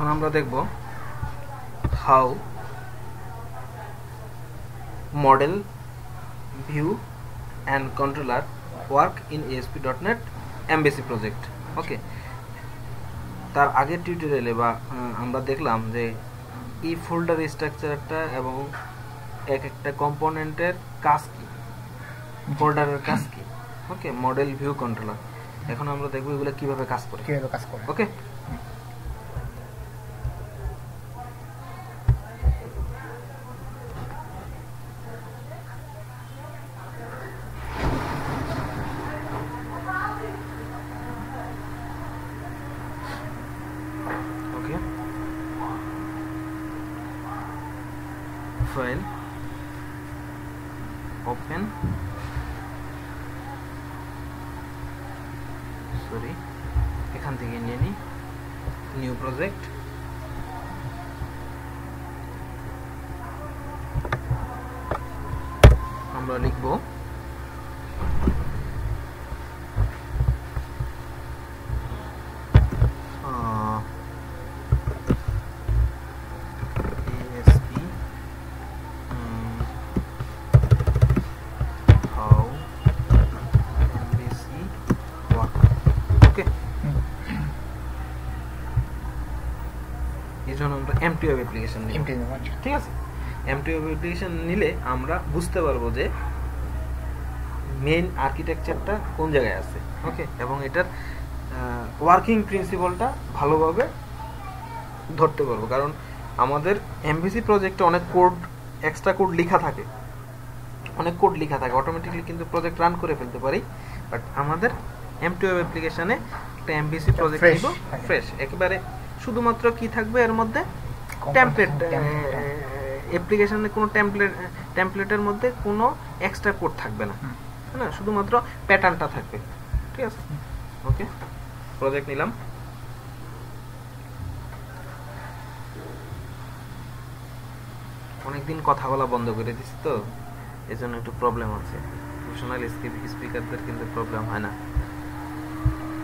এখন আমরা দেখব how model view and controller work in ASP.NET MVC project. Okay, তার আগের টিউটোরিয়ালে বা আমরা দেখলাম যে এই ফোল্ডার স্ট্রাকচারটা এবং এক একটা কম্পোনেন্টের কাজ কি, ফোল্ডারের কাজ কি। ওকে, মডেল ভিউ কন্ট্রোলার। এখন আমরা দেখব এগুলো কিভাবে কাজ করে। ওকে, ফাইল ওপেন, এখান থেকে নিয়ে নিই নিউ প্রজেক্ট। আমরা লিখব এমটি ওয়েব অ্যাপ্লিকেশন নিব। ঠিক আছে, এমটি ওয়েব অ্যাপ্লিকেশন নিলে আমরা বুঝতে পারবো যে মেইন আর্কিটেকচারটা কোন জায়গায় আছে। ওকে, এবং এটার ওয়ার্কিং প্রিন্সিপালটা ভালোভাবে ধরতে পারবো, কারণ আমাদের এমভিসি প্রজেক্টে অনেক কোড, এক্সট্রা কোড লেখা থাকে, অটোমেটিক্যালি কিন্তু প্রজেক্ট রান করে ফেলতে পারি। বাট আমাদের এমটি ওয়েব অ্যাপ্লিকেশনে একটা এমভিসি প্রজেক্ট নিব ফ্রেশ, একেবারে শুধুমাত্র কি থাকবে এর মধ্যে টেমপ্লেট, অ্যাপ্লিকেশনে কোনো টেমপ্লেটের মধ্যে কোনো এক্সট্রা কোড থাকবে না, না, শুধুমাত্র প্যাটার্নটা থাকবে। ঠিক আছে, ওকে, প্রজেক্ট নিলাম। অনেকদিন কথা বলা বন্ধ করে দিচ্ছি তো, এই জন্য একটু প্রবলেম আছে। প্রফেশনাল স্পিকারদের কিন্তু প্রবলেম হয় না,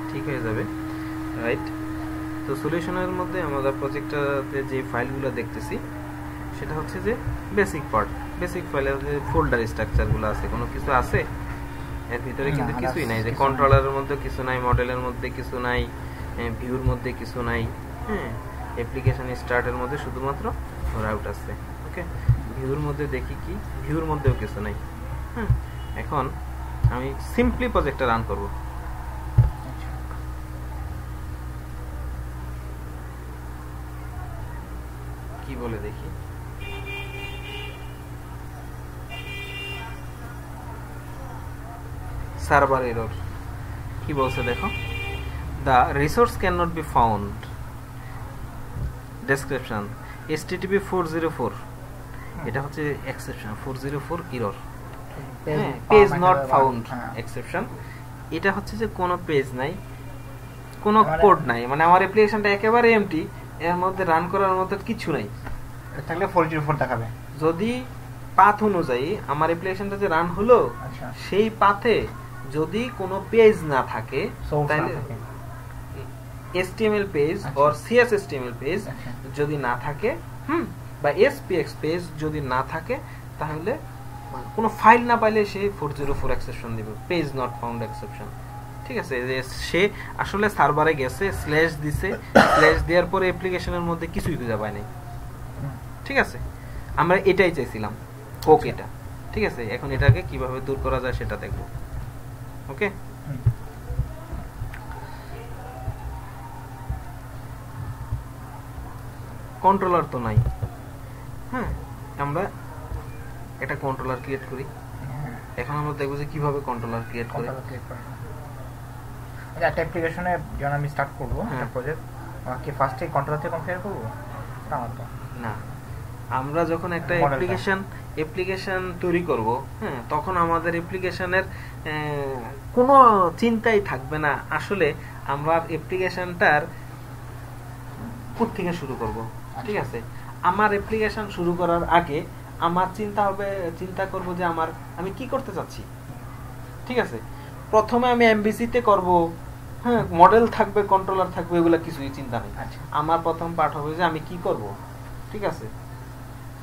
ঠিক হয়ে যাবে। রাইট, তো সলিউশনের মধ্যে আমাদের প্রজেক্টটাতে যে ফাইলগুলো দেখতেছি সেটা হচ্ছে যে বেসিক পার্ট, বেসিক ফাইলের যে ফোল্ডার স্ট্রাকচারগুলো আছে, কোনো কিছু আছে এর ভিতরে? কিন্তু কিছুই নাই। যে কন্ট্রোলারের মধ্যে কিছু নাই, মডেলের মধ্যে কিছু নাই, ভিউর মধ্যে কিছু নাই, হ্যাঁ, অ্যাপ্লিকেশন স্টার্টের মধ্যে শুধুমাত্র রাউট আছে। ওকে, ভিউর মধ্যে দেখি কি, ভিউর মধ্যেও কিছু নাই। হ্যাঁ, এখন আমি সিম্পলি প্রজেক্টটা রান করব। কি বলে দেখি, সার্ভার এরর কি বলছে দেখো, the resource can not be found, description HTTP 404, এটা হচ্ছে exception 404 error, page not found exception. এটা হচ্ছে যে কোনো পেজ নাই, কোনো কোড নাই, মানে আমার অ্যাপ্লিকেশনটা একেবারে এমটি, এর মধ্যে রান করার মতো কিছু নাই। তাহলে 404 দেখাবে। যদি পাথ অনুযায়ী আমার অ্যাপ্লিকেশনটা যে রান হলো, সেই পাথে যদি কোনো পেজ না থাকে, তাহলে HTML page or CSHTML page যদি না থাকে, বা SPX পেজ যদি না থাকে, তাহলে কোনো ফাইল না পাইলে সে 404 এক্সেপশন দিবে, পেজ নট ফাউন্ড এক্সেপশন। ঠিক আছে, যে সে আসলে সার্ভারে গেছে, স্ল্যাশ দিছে, স্ল্যাশ দেওয়ার পরে অ্যাপ্লিকেশনের মধ্যে কিছুই খুঁজে পায় নাই। ঠিক আছে, আমরা এটাই চাইছিলাম, হোক এটা। ঠিক আছে, এখন এটাকে কিভাবে দূর করা যায় সেটা দেখব। ওকে, কন্ট্রোলার তো নাই। হ্যাঁ, আমরা একটা কন্ট্রোলার ক্রিয়েট করি। এখন আমরা দেখব যে কিভাবে কন্ট্রোলার ক্রিয়েট করে। একটা অ্যাপ্লিকেশনে যখন আমি স্টার্ট করব একটা প্রজেক্ট, আমাকে ফার্স্টে কন্ট্রোলার থেকে কনফিগার করব না, আমরা যখন একটা অ্যাপ্লিকেশন তৈরি করব, হ্যাঁ, তখন আমাদের অ্যাপ্লিকেশনের কোনো চিন্তাই থাকবে না আসলে আমরা অ্যাপ্লিকেশনটার কোথা থেকে শুরু করব। ঠিক আছে, আমার অ্যাপ্লিকেশন শুরু করার আগে আমার চিন্তা করব যে আমি কি করতে চাচ্ছি। ঠিক আছে, প্রথমে আমি এমভিসি তে করব হ্যাঁ, মডেল থাকবে, কন্ট্রোলার থাকবে, এগুলো কিছুই চিন্তা নেই। আচ্ছা। আমার প্রথম পার্ট হবে যে আমি কি করব, ঠিক আছে,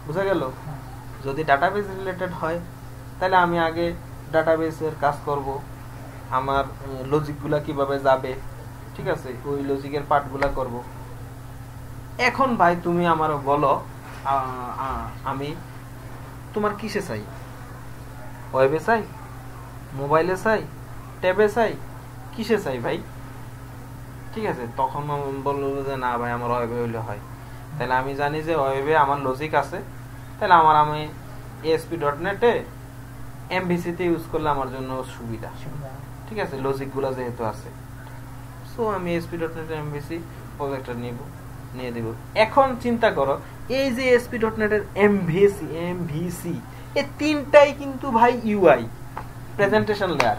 বুঝা গেল? যদি ডাটাবেস রিলেটেড হয় তাহলে আমি আগে ডাটাবেসের কাজ করব, আমার লজিকগুলা কিভাবে যাবে, ঠিক আছে, ওই লজিকের পার্টগুলা করব। এখন ভাই তুমি আমার বলো, আমি তোমার কিসে চাই, ওয়েবে চাই, মোবাইলে চাই, ট্যাবে চাই, কিসে চাই ভাই? ঠিক আছে, তখন বললো যে না ভাই আমার ওয়েবে হইলে হয়। তাহলে আমি জানি যে ওয়েবে আমার লজিক আছে, তাহলে আমি ASP.NET এ MVC তে ইউজ করলে আমার জন্য সুবিধা, ঠিক আছে, লজিকগুলো যেহেতু আছে। সো আমি ASP.NET MVC প্রজেক্টটা নিয়ে দেব। এখন চিন্তা করো, এই যে ASP.NET এর MVC এই তিনটাই কিন্তু ভাই UI, প্রেজেন্টেশন লেয়ার।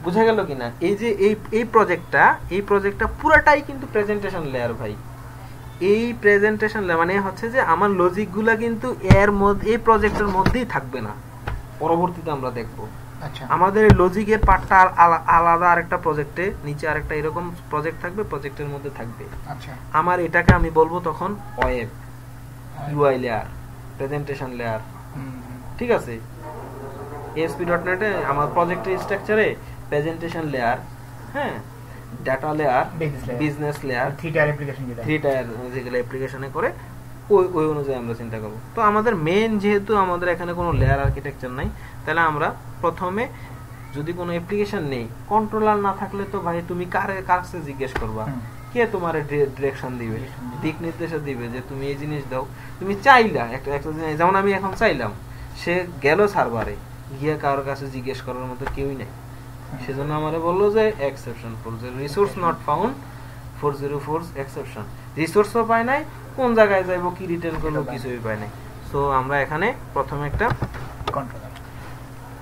বুঝা গেল কিনা? এই যে এই প্রজেক্টটা পুরাটাই কিন্তু প্রেজেন্টেশন লেয়ার ভাই। এই প্রেজেন্টেশন লেয়ার মানে হচ্ছে যে আমার লজিকগুলা কিন্তু এর মধ্যে, এই প্রজেক্টের মধ্যেই থাকবে না, পরবর্তীতে আমরা দেখব। আচ্ছা, আমাদের লজিকের পার্টটা আলাদা আরেকটা প্রজেক্টে, নিচে আরেকটা এরকম প্রজেক্ট থাকবে, প্রজেক্টের মধ্যে থাকবে। আচ্ছা, আমার এটাকে আমি বলবো তখন web UI layer, presentation layer, ঠিক আছে। ASP.NET এ আমার প্রজেক্টের স্ট্রাকচারে প্রেজেন্টেশন লেয়ার, হ্যাঁ, data layer, business layer, three tyre যেগুলো অ্যাপ্লিকেশনে করে ওই অনুযায়ী আমরা চিন্তা করব। তো আমাদের মেন, যেহেতু আমাদের এখানে কোনো লেয়ার আর্কিটেকচার নাই, তাহলে আমরা প্রথমে যদি কোনো অ্যাপ্লিকেশন নেই, কন্ট্রোলার না থাকলে তো ভাই তুমি কাছে জিজ্ঞেস করবা, কে তোমার ডিরেকশন দিবে, দিক নির্দেশ দিবে যে তুমি এই জিনিস দাও। তুমি চাইলা একটা জিনিস, যেমন আমি এখন চাইলাম, সে গেল সার্ভারে গিয়ে কারোর কাছে জিজ্ঞেস করার মতো কেউই নাই। সেজন্য আমারে বললো যে এক্সেপশন ফর যে রিসোর্স নট ফাউন্ড 404 এক্সেপশন, রিসোর্সও পায় নাই, কোন জায়গায় যাইবো, কি রিটার্ন করবো, কিছুই পায় নাই। সো আমরা এখানে প্রথমে একটা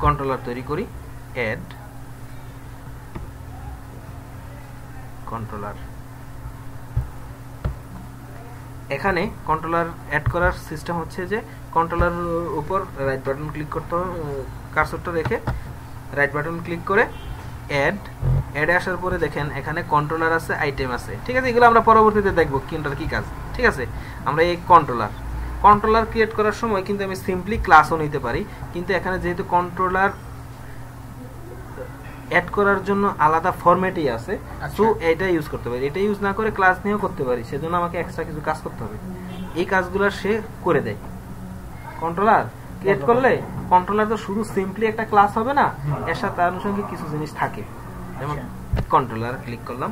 কন্ট্রোলার তৈরি করি, অ্যাড কন্ট্রোলার। এখানে কন্ট্রোলার অ্যাড করার সিস্টেম হচ্ছে যে কন্ট্রোলার উপর রাইট বাটন ক্লিক করতে হবে, কার্সরটা রেখে রাইট বাটন ক্লিক করে অ্যাডে আসার পরে দেখেন এখানে কন্ট্রোলার আছে, আইটেম আছে, ঠিক আছে। এগুলো আমরা পরবর্তীতে দেখবো কোনটার কি কাজ, ঠিক আছে। আমরা এই কন্ট্রোলার ক্রিয়েট করার সময় কিন্তু আমি সিম্পলি ক্লাসও নিতে পারি, কিন্তু এখানে যেহেতু কন্ট্রোলার অ্যাড করার জন্য আলাদা ফরম্যাটই আছে, সো এটা ইউজ করতে পারি। এটা ইউজ না করে ক্লাস নিয়েও করতে পারি, সেজন্য আমাকে এক্সট্রা কিছু কাজ করতে হবে। এই কাজগুলো সে করে দেয়। কন্ট্রোলার ক্রিয়েট করলে কন্ট্রোলার তো শুধু সিম্পলি একটা ক্লাস হবে না, এর সাথে আনুষঙ্গিক কিছু জিনিস থাকে। যেমন কন্ট্রোলার ক্লিক করলাম,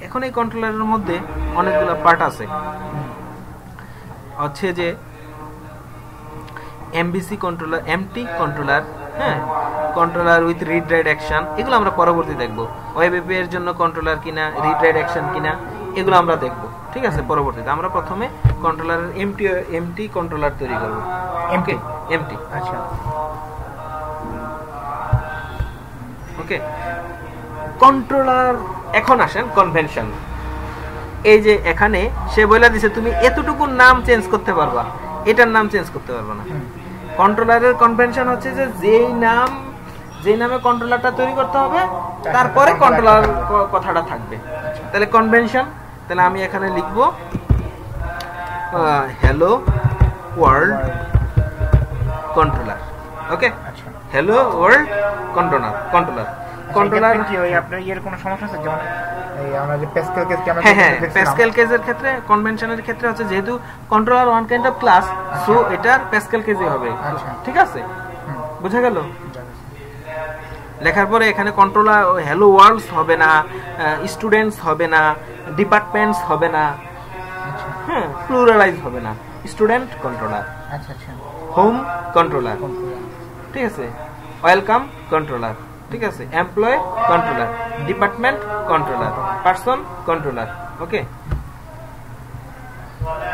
এখন এই কন্ট্রোলারের মধ্যে অনেকগুলো পার্ট আছে, হচ্ছে যে MVC কন্ট্রোলার, MT কন্ট্রোলার, হ্যাঁ, controller with read write action, এগুলো আমরা পরবর্তী দেখবো। ওয়েব এপিআই এর জন্য কন্ট্রোলার কিনা, রিড রাইট অ্যাকশন কিনা, এগুলো আমরা দেখবো, ঠিক আছে, পরবর্তীতে। আমরা প্রথমে কন্ট্রোলারের MT কন্ট্রোলার তৈরি করব। MT, আচ্ছা, ওকে। কন্ট্রোলার, এখন আসেন কনভেনশন। এই যে এখানে সে বলে দিছে তুমি এতটুকু নাম চেঞ্জ করতে পারবা, এটার নাম চেঞ্জ করতে পারবা না। কন্ট্রোলারের কনভেনশন হচ্ছে যে যেই নামে কন্ট্রোলারটা তৈরি করতে হবে, তারপরে কন্ট্রোলার কথাটা থাকবে। তাহলে কনভেনশন, তাহলে আমি এখানে লিখবো হ্যালো ওয়ার্ল্ড কন্ট্রোলার, ওকে, হ্যালো ওয়ার্ল্ড কন্ট্রোলার কি হয় আপনার এর কোনো সমস্যা আছে? যেমন এই আমরা যে প্যাসকেল কেস কি আমরা প্যাসকেল কেসের ক্ষেত্রে, কনভেনশনের ক্ষেত্রে হচ্ছে যেহেতু controller one kind of class, so এটার প্যাসকেল কেসই হবে, ঠিক আছে, বুঝা গেল? লেখার পরে এখানে কন্ট্রোলার হ্যালো ওয়ার্ল্ডস হবে না, স্টুডেন্টস হবে না, ডিপার্টমেন্টস হবে না, হ্যাঁ, প্লুরালাইজ হবে না, স্টুডেন্ট কন্ট্রোলার, আচ্ছা আচ্ছা, হোম কন্ট্রোলার, ঠিক আছে, ওয়েলকাম কন্ট্রোলার, ঠিক আছে, employ controller, department controller, person controller, okay.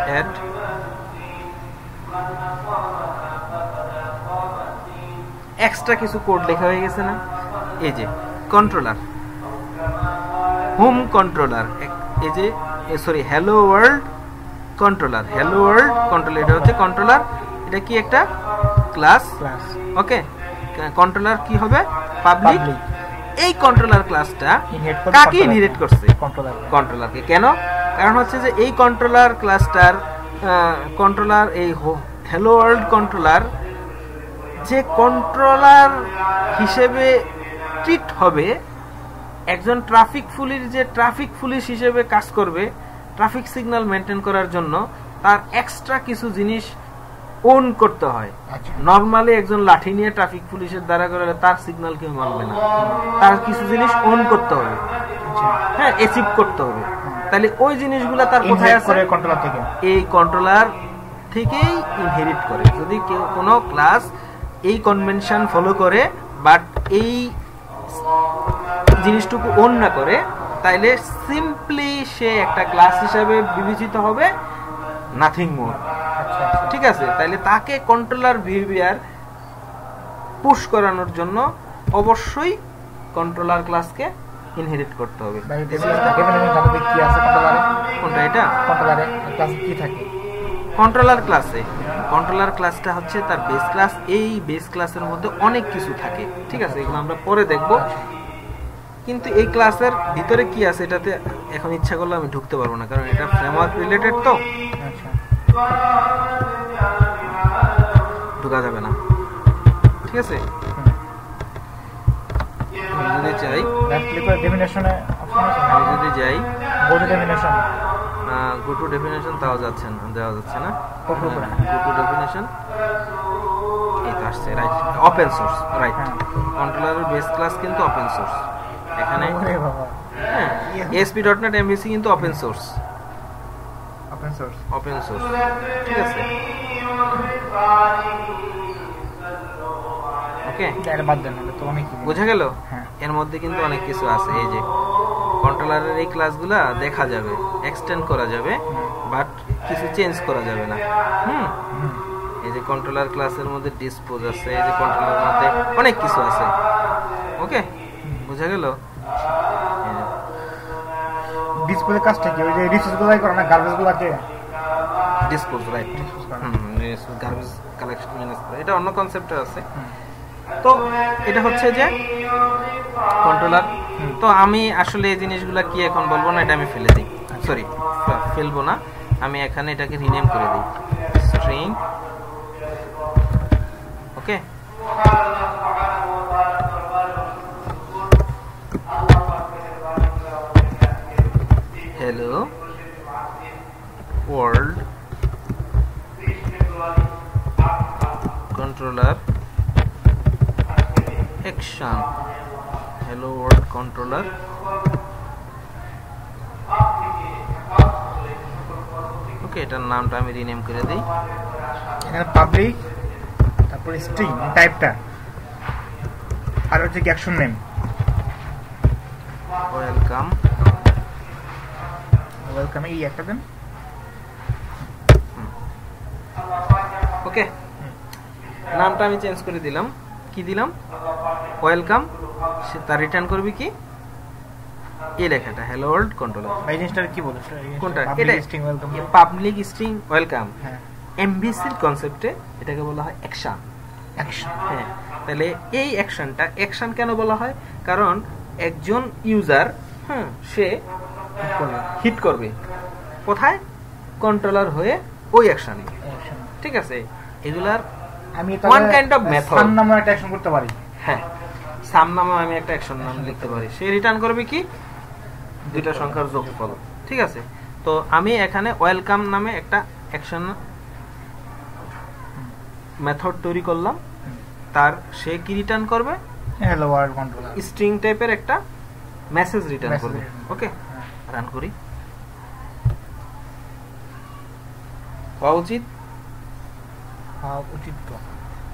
Add extra কিছু কোড লেখা হয়ে গেছে না, এই যে কন্ট্রোলার, হোম কন্ট্রোলার, এই যে সরি হ্যালো ওয়ার্ল্ড কন্ট্রোলার, এটা হচ্ছে কন্ট্রোলার, এটা কি একটা ক্লাস, ওকে। কন্ট্রোলার কি হবে? পাবলিক এই কন্ট্রোলার ক্লাসটা কাকে ইনহেরিট করছে? কন্ট্রোলারকে। কেন? কারণ হচ্ছে যে এই কন্ট্রোলার ক্লাসটার কন্ট্রোলার এই হ্যালো ওয়ার্ল্ড কন্ট্রোলার যে কন্ট্রোলার হিসেবে ট্রিট হবে, একজন ট্রাফিক পুলিশ যে ট্রাফিক পুলিশ হিসেবে কাজ করবে ট্রাফিক সিগন্যাল মেনটেন করার জন্য, তার এক্সট্রা কিছু জিনিস ওন করতে হয়। নরমালি একজন লাঠি নিয়ে ট্রাফিক পুলিশের দ্বারা করলে তার সিগন্যাল কেউ মানবে না, তার কিছু জিনিস ওন করতে হবে, হ্যাঁ, অ্যাচিভ করতে হবে। তাহলে ওই জিনিসগুলো তার কোথায় আছে? কন্ট্রোলার থেকে। এই কন্ট্রোলার থেকেই ইনহেরিট করে। যদি কেউ কোনো ক্লাস এই কনভেনশন ফলো করে বাট এই জিনিসটুকু ওন না করে, তাইলে সিম্পলি সে একটা ক্লাস হিসেবে বিবেচিত হবে, নাথিং মোর। ঠিক আছে? তাইলে তাকে কন্ট্রোলার বিহেভিয়ার পুশ করানোর জন্য অবশ্যই কন্ট্রোলার ক্লাসকে ইনহেরিট করতে হবে। কোনটা এটা? কন্ট্রোলার ক্লাসে, কন্ট্রোলার ক্লাসটা হচ্ছে তার বেস ক্লাস। এই বেস ক্লাসের মধ্যে অনেক কিছু থাকে, ঠিক আছে, এগুলো আমরা পরে দেখব। কিন্তু এই ক্লাসের ভিতরে কি আছে এটাতে এখন ইচ্ছা করলে আমি ঢুকতে পারবো না, কারণ এটা ফ্রেমওয়ার্ক রিলেটেড, তো ঢোকা যাবে না। ঠিক আছে? যদি চাই যদি যাই গো টু ডেফিনেশন, তাও যাচ্ছে না, দেওয়া যাচ্ছে না। গো টু ডেফিনেশন এই তো আসছে, রাইট। Open source, right. কন্ট্রোলারের বেস ক্লাস কিন্তু ওপেন সোর্স। এখানে হ্যাঁ, ASP.NET MVC কিন্তু ওপেন সোর্স, ওপেন সোর্স। ঠিক আছে? ওকে, বোঝা গেল? এর মধ্যে কিন্তু অনেক কিছু আছে। এই যে কন্ট্রোলারের এই ক্লাসগুলা দেখা যাবে, এক্সটেন্ড করা যাবে, বাট কিছু চেঞ্জ করা যাবে না। এই যে কন্ট্রোলার ক্লাসের মধ্যে ডিসপোজ আছে, এই যে কন্ট্রোলারের মধ্যে অনেক কিছু আছে। ওকে, বোঝা গেল? ডিসপোজের কাজটা কি? ওই যে রিসোর্সগুলাই করে না, গার্বেজগুলোকে dispose, right. Garbage collection manage করে, এটা অন্য কনসেপ্টে আছে। তো এটা হচ্ছে যে কন্ট্রোলার। তো আমি আসলে এই জিনিসগুলা কি এখন বলবো না, এটা আমি ফেলে দিই, সরি ফেলবো না, আমি এখানে এটাকে রিনেম করে দিই স্ট্রিং। ওকে, hello world controller action, hello world controller ওকে, এটার নামটা আমি রিনেম করে দেই। এখানে পাবলিক, তারপর স্ট্রিং টাইপটা, আর হচ্ছে কি অ্যাকশন নেম। ওয়েলকাম, ওয়েলকাম এই একটা দেন। ওকে, নামটা আমি চেঞ্জ করে দিলাম। কি দিলাম? ওয়েলকাম। সে তার রিটার্ন করবে কি? এই লেখাটা, হ্যালো ওয়ার্ল্ড কন্ট্রোলার। এই জিনিসটা কি বলে? কোনটা? এটা string welcome, public string welcome. হ্যাঁ, এমভিসির কনসেপ্টে এটাকে বলা হয় অ্যাকশন। অ্যাকশন, হ্যাঁ। তাহলে এই অ্যাকশনটা অ্যাকশন কেন বলা হয়? কারণ একজন ইউজার সে হিট করবে কোথায়? কন্ট্রোলার হয়ে ওই অ্যাকশনে। ঠিক আছে? এগুলার আমি ওয়ান কাইন্ড অফ মেথড। সাম নামে একটা অ্যাকশন করতে পারি। হ্যাঁ, সাম নামে আমি একটা অ্যাকশন নাম লিখতে পারি। সে রিটার্ন করবে কি? দুইটা সংখ্যার যোগফল। ঠিক আছে? তো আমি এখানে ওয়েলকাম নামে একটা অ্যাকশন মেথড তৈরি করলাম। তার সে কি রিটার্ন করবে? হ্যালো ওয়ার্ল্ড কন্ট্রোলার, স্ট্রিং টাইপের একটা মেসেজ রিটার্ন করবে। ওকে, রান করি। হওয়া উচিত, উচিত তো,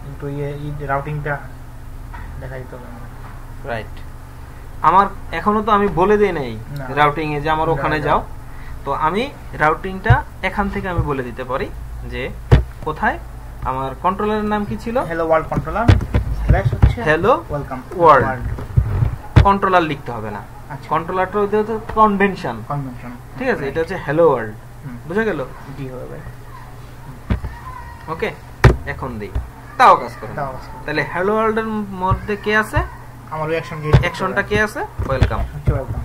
কিন্তু এই রাউটিংটা দেখাই তো রাইট। আমার এখনো তো আমি বলে দেই নাই রাউটিং এ যে আমার ওখানে যাও। তো আমি রাউটিংটা এখান থেকে আমি বলে দিতে পারি যে কোথায়। আমার কন্ট্রোলারের নাম কি ছিল? হ্যালো ওয়ার্ল্ড কন্ট্রোলার স্ল্যাশ হচ্ছে হ্যালো ওয়েলকাম ওয়ার্ল্ড। কন্ট্রোলার লিখতে হবে না, কন্ট্রোলারটা হচ্ছে কনভেনশন। ঠিক আছে? এটা হচ্ছে হ্যালো ওয়ার্ল্ড। বুঝা গেল? জি হবে। ওকে, এখন দেই, তাও কাজ করে। তাহলে হ্যালো ওয়ার্ল্ডের মধ্যে কে আছে? আমার অ্যাকশন কি অ্যাকশনটা কি আছে ওয়েলকাম ওয়েলকাম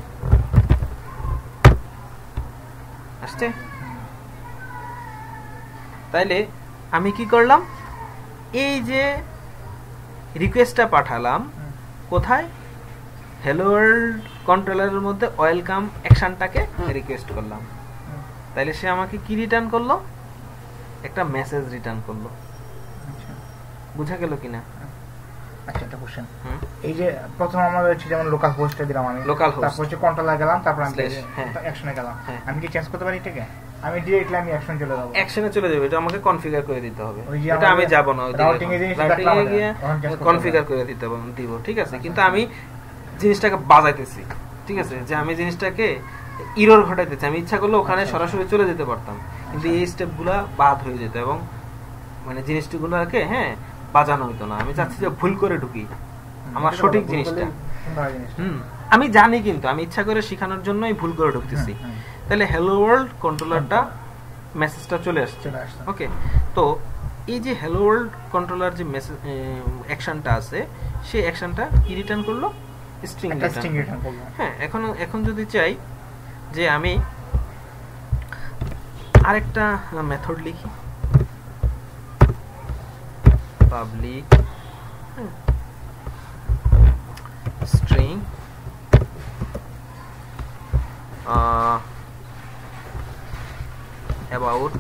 আসছে। তাইলে আমি কি করলাম, এই যে রিকোয়েস্টটা পাঠালাম কোথায়, হ্যালো ওয়ার্ল্ড কন্ট্রোলারের মধ্যে ওয়েলকাম অ্যাকশনটাকে রিকোয়েস্ট করলাম। তাইলে সে আমাকে কি রিটার্ন করলো, একটা মেসেজ রিটার্ন করলো। বুঝা গেল কিনা? আচ্ছা একটা কোশ্চেন, এই যে প্রথম আমরা হচ্ছে যেমন লোকাল হোস্টে দিলাম, আমি লোকাল হোস্ট, তারপর হচ্ছে কন্ট্রোলার গেলাম, তারপর আমি অ্যাকশনে গেলাম, আমি কি চেঞ্জ করতে পারি এটাকে? আমি ডিরেক্টলি আমি অ্যাকশন চলে যাব, অ্যাকশনে চলে যাবে। এটা আমাকে কনফিগার করে দিতে হবে, এটা আমি যাব না, ওই রাউটিং এ গিয়ে কনফিগার করে দিব, ঠিক আছে। কিন্তু আমি জিনিসটাকে বাজাইতেছি, ঠিক আছে, যে আমি জিনিসটাকে ইরর ঘটাইতেছি। আমি ইচ্ছা করলে ওখানে সরাসরি চলে যেতে পারতাম, কিন্তু এই স্টেপগুলা বাদ হয়ে যেত এবং মানে জিনিসগুলোকে বাজানো হইতো না। আমি চাচ্ছি যে ভুল করে ঢুকি আমার সঠিক জিনিসটা। আমি জানি, কিন্তু আমি ইচ্ছা করে শেখানোর জন্যই ভুল করে ঢুকতেছি। তাহলে হ্যালো ওয়ার্ল্ড কন্ট্রোলারটা মেসেজটা চলে আসছে। ওকে, তো এই যে হ্যালো ওয়ার্ল্ড কন্ট্রোলার যে মেসেজ অ্যাকশনটা আছে, সেই অ্যাকশনটা কি রিটার্ন করলো, স্ট্রিং রিটার্ন করলো। হ্যাঁ, এখন যদি চাই যে আমি আরেকটা মেথড লিখি, public string about,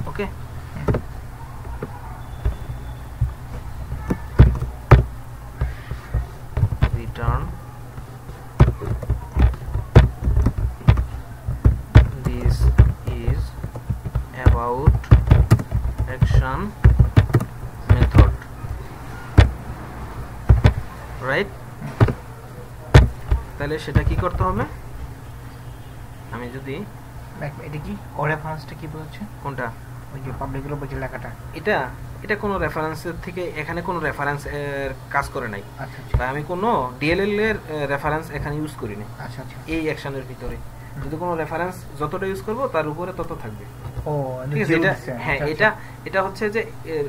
okay, return this is about action method, right? তাহলে সেটা কি করতে হবে, আমি যদি এটা কি ও রেফারেন্সটা কি বলছে, কোনটা ওই যে পাবলিক এর উপর যে লেখাটা, এটা কোনো রেফারেন্সের থেকে এখানে কোনো রেফারেন্স এর কাজ করে নাই। আচ্ছা, তাই আমি কোনো ডিএলএল এর রেফারেন্স এখানে ইউজ করি না। আচ্ছা আচ্ছা, এই অ্যাকশনের ভিতরে যদি কোনো রেফারেন্স যতটা ইউজ করব তার উপরে তত থাকবে। ও ঠিক আছে, হ্যাঁ, এটা হচ্ছে যে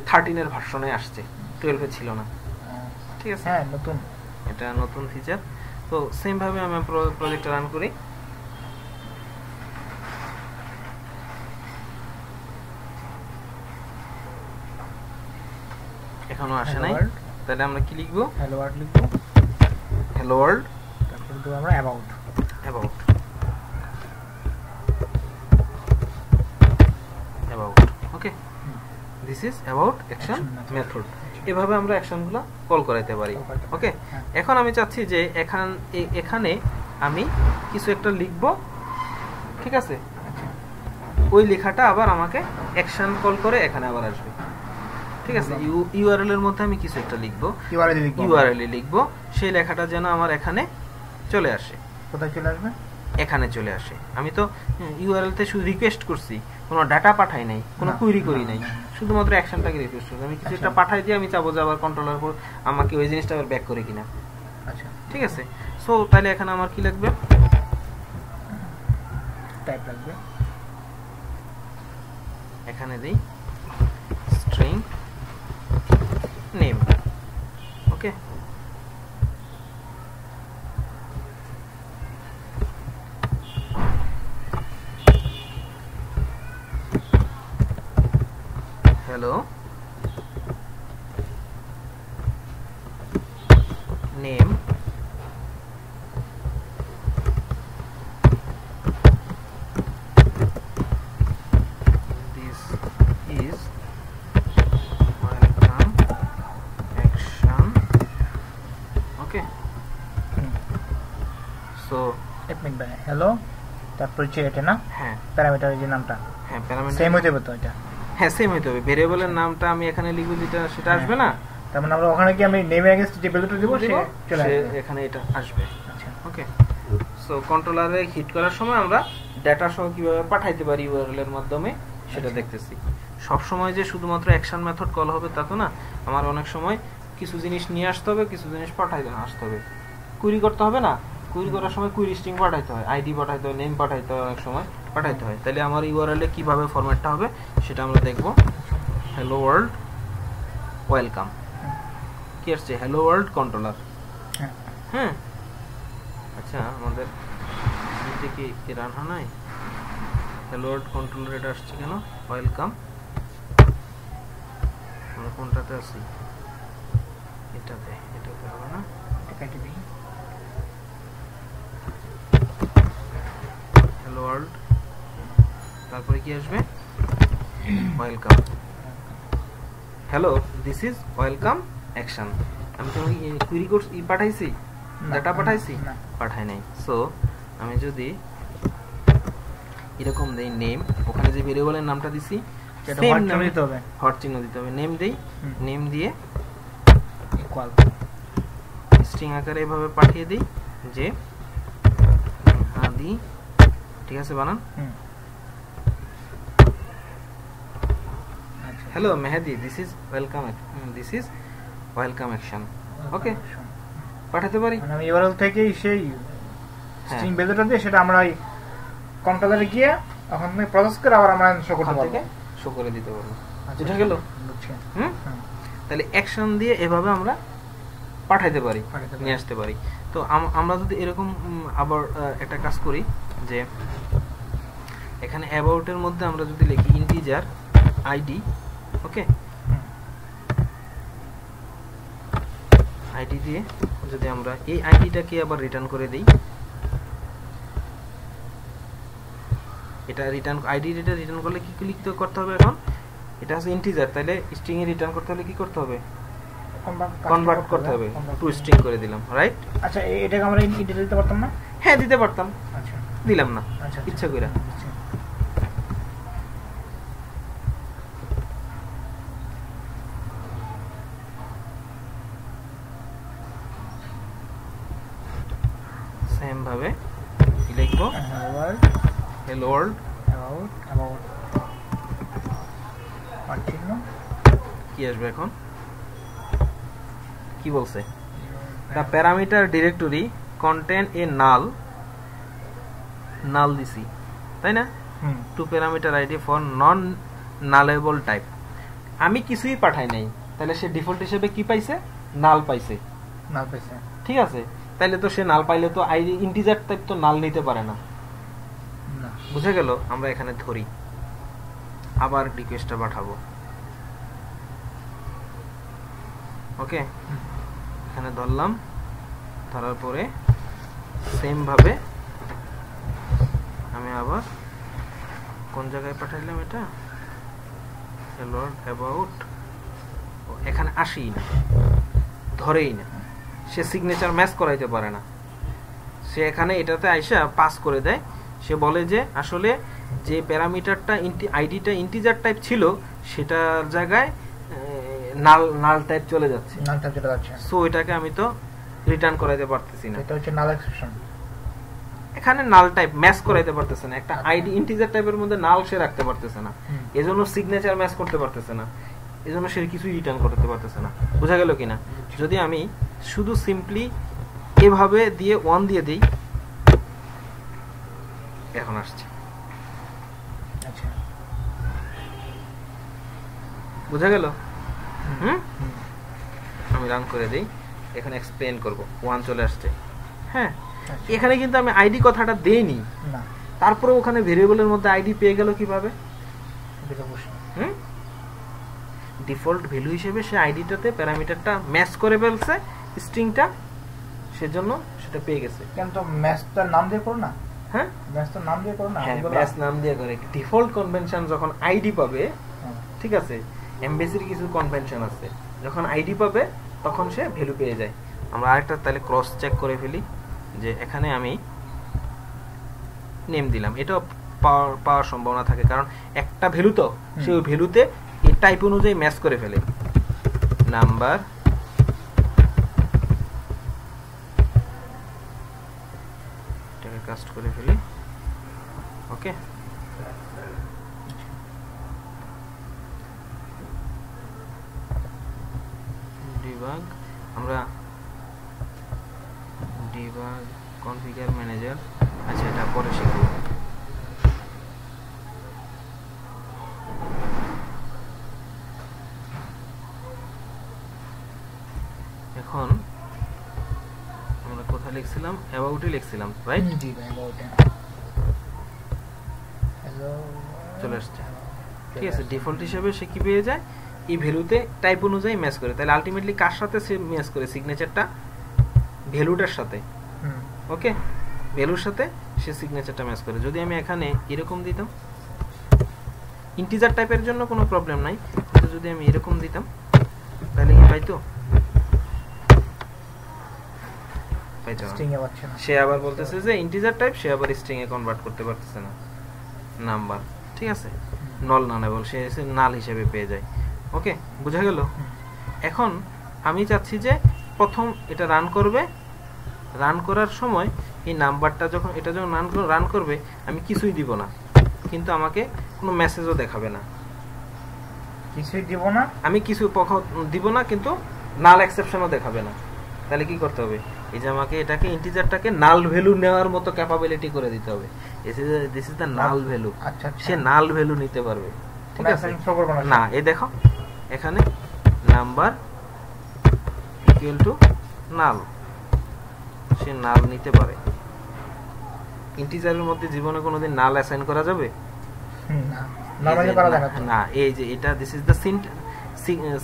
13 এর ভার্সনে আসছে, 12 এ ছিল না। ঠিক আছে, হ্যাঁ, নতুন, এটা নতুন ফিচার। তো সেম ভাবে আমি প্রজেক্ট রান করি। এখনো আসে নাই, তাহলে আমরা কি লিখব, হ্যালো ওয়ার্ল্ড লিখব, হ্যালো ওয়ার্ল্ড, তারপর দেব আমরা about, okay, this is about action method. এভাবে আমরা অ্যাকশনগুলো কল করাইতে পারি। ওকে, এখন আমি চাচ্ছি যে এখানে আমি কিছু একটা লিখব, ঠিক আছে, ওই লেখাটা আবার আমাকে অ্যাকশন কল করে এখানে আবার আসবে। ঠিক আছে, ইউআরএল এর মধ্যে আমি কিছু একটা লিখব, ইউআরএল লিখব, সেই লেখাটা যেন আমার এখানে চলে আসে। কোথায় চলে আসবে? এখানে চলে আসে। আমি তো ইউআরএল তে শুধু রিকোয়েস্ট করছি, কোনো ডাটা পাঠাই নাই, কোনো কুইরি করি নাই, শুধুমাত্র অ্যাকশনটাকে রিকোয়েস্ট করছি। আমি কিছু একটা পাঠাই দিয়ে আমি চাবো যে আবার কন্ট্রোলার পর আমাকে ওই জিনিসটা আবার ব্যাক করে কিনা। আচ্ছা, ঠিক আছে। সো তাহলে এখানে আমার কি লাগবে, টাইপ লাগবে, এখানে দেই string name. Okay, hello name this is welcome action. Okay, so এক মিনিট ভাই, হ্যালো, তারপর হচ্ছে এটা না, হ্যাঁ, প্যারামিটারের যে নামটা, হ্যাঁ, প্যারামিটার সেম হতে হবে তো, এটা হ্যাঁ সেম হতে হবে। ভেরিয়েবলের নামটা আমি এখানে লিখব, যেটা সেটা আসবে না, তার মানে আমরা ওখানে কি আমি নেম এগেইনস্ট যে ভ্যালুটা দেব সে চলে আসবে, এখানে এটা আসবে। আচ্ছা, ওকে, সো কন্ট্রোলারে হিট করার সময় আমরা ডেটা সহ কিভাবে পাঠাইতে পারি ইউআরএল এর মাধ্যমে সেটা দেখতেছি। সব সময় যে শুধুমাত্র অ্যাকশন মেথড কল হবে তা তো না, আমার অনেক সময় কিছু জিনিস নিয়ে আসতে হবে, কিছু জিনিস পাঠাইতে আসতে হবে, কুইরি করতে হবে না। কুইরি করার সময় কুইরি স্ট্রিং পাঠাইতে হয়, আইডি পাঠাইতে হয়, নেম পাঠাইতে হয়, অনেক সময় পাঠাইতে হয়। তাহলে আমার ইউআরএল এ কিভাবে ফরম্যাটটা হবে সেটা আমরা দেখব। হ্যালো ওয়ার্ল্ড ওয়েলকাম, কি আসছে হ্যালো ওয়ার্ল্ড কন্ট্রোলার। হ্যাঁ হ্যাঁ আচ্ছা আমাদের এটা কি রান হয় নাই হ্যালো ওয়ার্ল্ড কন্ট্রোলার এটা আসছে কেন ওয়েলকাম আমরা কোনটাতে আছি এটাতে হবে না এটা কেটে দিই হ্যালো ওয়ার্ল্ড তারপরে কি আসবে welcome hello this is welcome action আমি তোমাকে কুইরি কোর্স পাঠাইছি ডাটা পাঠাইছি পাঠাই নাই সো আমি যদি এরকম দেই নেম ওখানে যে ভেরিয়েবলের নামটা দিছি সেটা হট চিহ্ন দিতে হবে নেম দেই নেম দিয়ে ইকুয়াল স্ট্রিং আকারে এভাবে পাঠিয়ে দিই যে হাদি ঠিক আছে বানান hello Mehedi this is welcome action okay পাঠাতে পারি আমি ইউআরএল থেকেই সেই স্ট্রিং ভ্যালুটা দিয়ে সেটা আমরা কন্ট্রোলারে গিয়ে এখন আমি প্রসেস করে আবার আমরা শো করতে পারবো শো করে দিতে পারবো বুঝা গেল তাহলে অ্যাকশন দিয়ে এভাবে আমরা পাঠাইতে পারি নিয়ে আসতে পারি তো আমরা যদি এরকম আবার একটা কাজ করি যে এখানে অ্যাবাউট এর মধ্যে আমরা যদি লিখি ইন্টিজার আইডি ওকে আইডি দিয়ে যদি আমরা এই আইডিটাকে আবার রিটার্ন করে দেই এটা রিটার্ন আইডি রিটার্ন করলে কি লিখতে করতে হবে এখন এটা আছে ইন্টিজার তাহলে স্ট্রিং এ রিটার্ন করতে হলে কি করতে হবে কনভার্ট করতে হবে টু স্ট্রিং করে দিলাম রাইট আচ্ছা এটাকে আমরা ইন্টিজার দিতে পারতাম না হ্যাঁ দিতে পারতাম আচ্ছা দিলাম না ইচ্ছা কইরা সেম ভাবে লিখবো hello world about কি আসবে এখন কি বলছে the parameter directory contain a null দিছি তাই না to parameter ID for non nullable type আমি কিছুই পাঠাই নাই তাহলে সে ডিফল্ট হিসেবে কি পাইছে নাল পাইছে ঠিক আছে তাহলে তো সে নাল পাইলে তো আইডি ইন্টিজার টাইপ তো নাল নিতে পারে না বুঝে গেল আমরা এখানে ধরি আবার রিকোয়েস্টটা পাঠাবো ওকে এখানে ধরলাম ধরার পরে সেম ভাবে আমি আবার কোন জায়গায় পাঠাইলাম এটা হ্যালো অ্যাবাউট এখানে আসেই না ধরেই না সে সিগনেচার ম্যাচ করাইতে পারে না সে এখানে এটাতে আইসা পাস করে দেয় সে বলে যে আসলে যে প্যারামিটারটা আইডিটা ইন্টিজার টাইপ ছিল সেটার জায়গায় নাল টাইপ চলে যাচ্ছে সো এটাকে আমি তো রিটার্ন করাইতে পারতেছি না এটা হচ্ছে নাল এক্সেপশন এখানে নাল টাইপ ম্যাচ করাইতে পারতেছে না একটা আইডি ইন্টিজার টাইপের মধ্যে নাল সে রাখতে পারতেছে না এজন্য সিগনেচার ম্যাচ করতে পারতেছে না এজন্য সে কিছুই রিটার্ন করতে পারতেছে না বোঝা গেল কিনা যদি আমি শুধু সিম্পলি এভাবে দিয়ে 1 দিয়ে দেই এখন আসছে আচ্ছা বুঝা গেল আমি রান করে দেই এখন এক্সপ্লেইন করব 1 চলে আসছে হ্যাঁ এখানে কিন্তু আমি আইডি কথাটা দেইনি না তারপরে ওখানে ভেরিয়েবলের মধ্যে আইডি পেয়ে গেল কিভাবে ডিফল্ট ভ্যালু হিসেবে সে আইডিটাতে প্যারামিটারটা ম্যাচ করে ফেলছে স্ট্রিংটা সেজন্য সেটা পেয়ে গেছে কিন্তু ম্যাচটার নাম দিয়ে করো না হ্যাঁ ম্যাচটার নাম দিয়ে করো না হ্যাঁ ম্যাচ নাম দিয়ে করে ডিফল্ট কনভেনশন যখন আইডি পাবে ঠিক আছে এমবেসির কিছু কনভেনশন আছে যখন আইডি পাবে তখন সে ভ্যালু পেয়ে যায় আমরা আরেকটা তাহলে ক্রস চেক করে ফেলি যে এখানে আমি নেম দিলাম এটা পাওয়ার সম্ভাবনা থাকে কারণ একটা ভ্যালু তো সে ওই ভ্যালুতে এই টাইপ অনুযায়ী ম্যাচ করে ফেলে নাম্বার এটাকে কাস্ট করে ফেলি ওকে ডিবাগ আমরা ডিবাগ কনফিগার ম্যানেজার আচ্ছা এটা পরে শিখব লিখছিলাম অ্যাবাউটে লিখছিলাম, রাইট? জি ভাই অ্যাবাউটে হ্যালো চলে আসছে, ঠিক আছে। ডিফল্ট হিসেবে সে কি পেয়ে যায়, এই ভ্যালুতে টাইপ অনুযায়ী ম্যাচ করে। তাহলে আলটিমেটলি কার সাথে সে ম্যাচ করে, সিগনেচারটা ভ্যালুটার সাথে, ওকে, ভ্যালুর সাথে সে সিগনেচারটা ম্যাচ করে। যদি আমি এখানে এরকম দিতাম, ইন্টিজার টাইপের জন্য কোনো প্রবলেম নাই, কিন্তু যদি আমি এরকম দিতাম তাহলে কি পাইতো? পাইতো না। সে আবার বলতেছে যে ইন্টিজার টাইপ, সে আবার স্ট্রিং এ কনভার্ট করতে পারতেছে না নাম্বার, ঠিক আছে, নল না নেবল সে নাল হিসেবে পেয়ে যায়। ওকে, বুঝা গেল? এখন আমি চাচ্ছি যে প্রথম এটা রান করবে, রান করার সময় এই নাম্বারটা যখন এটা যখন রান করবে আমি কিছুই দিব না, কিন্তু আমাকে কোনো মেসেজও দেখাবে না, কিছুই দিব না, আমি কিছু দিব না, কিন্তু নাল এক্সেপশনও দেখাবে না। তাহলে কি করতে হবে, এই যে আমাকে এটাকে ইন্টিজারটাকে নাল ভ্যালু নেওয়ার মতো ক্যাপাবিলিটি করে দিতে হবে। This is the null value, say null value নিতে পারবে, ঠিক আছে না? এই দেখো এখানে নাম্বার ইকুয়াল টু নাল, সে নাল নিতে পারে। ইন্টিজারের মধ্যে জীবনে কোনোদিন নাল অ্যাসাইন করা যাবে না। এই যে এটা this is the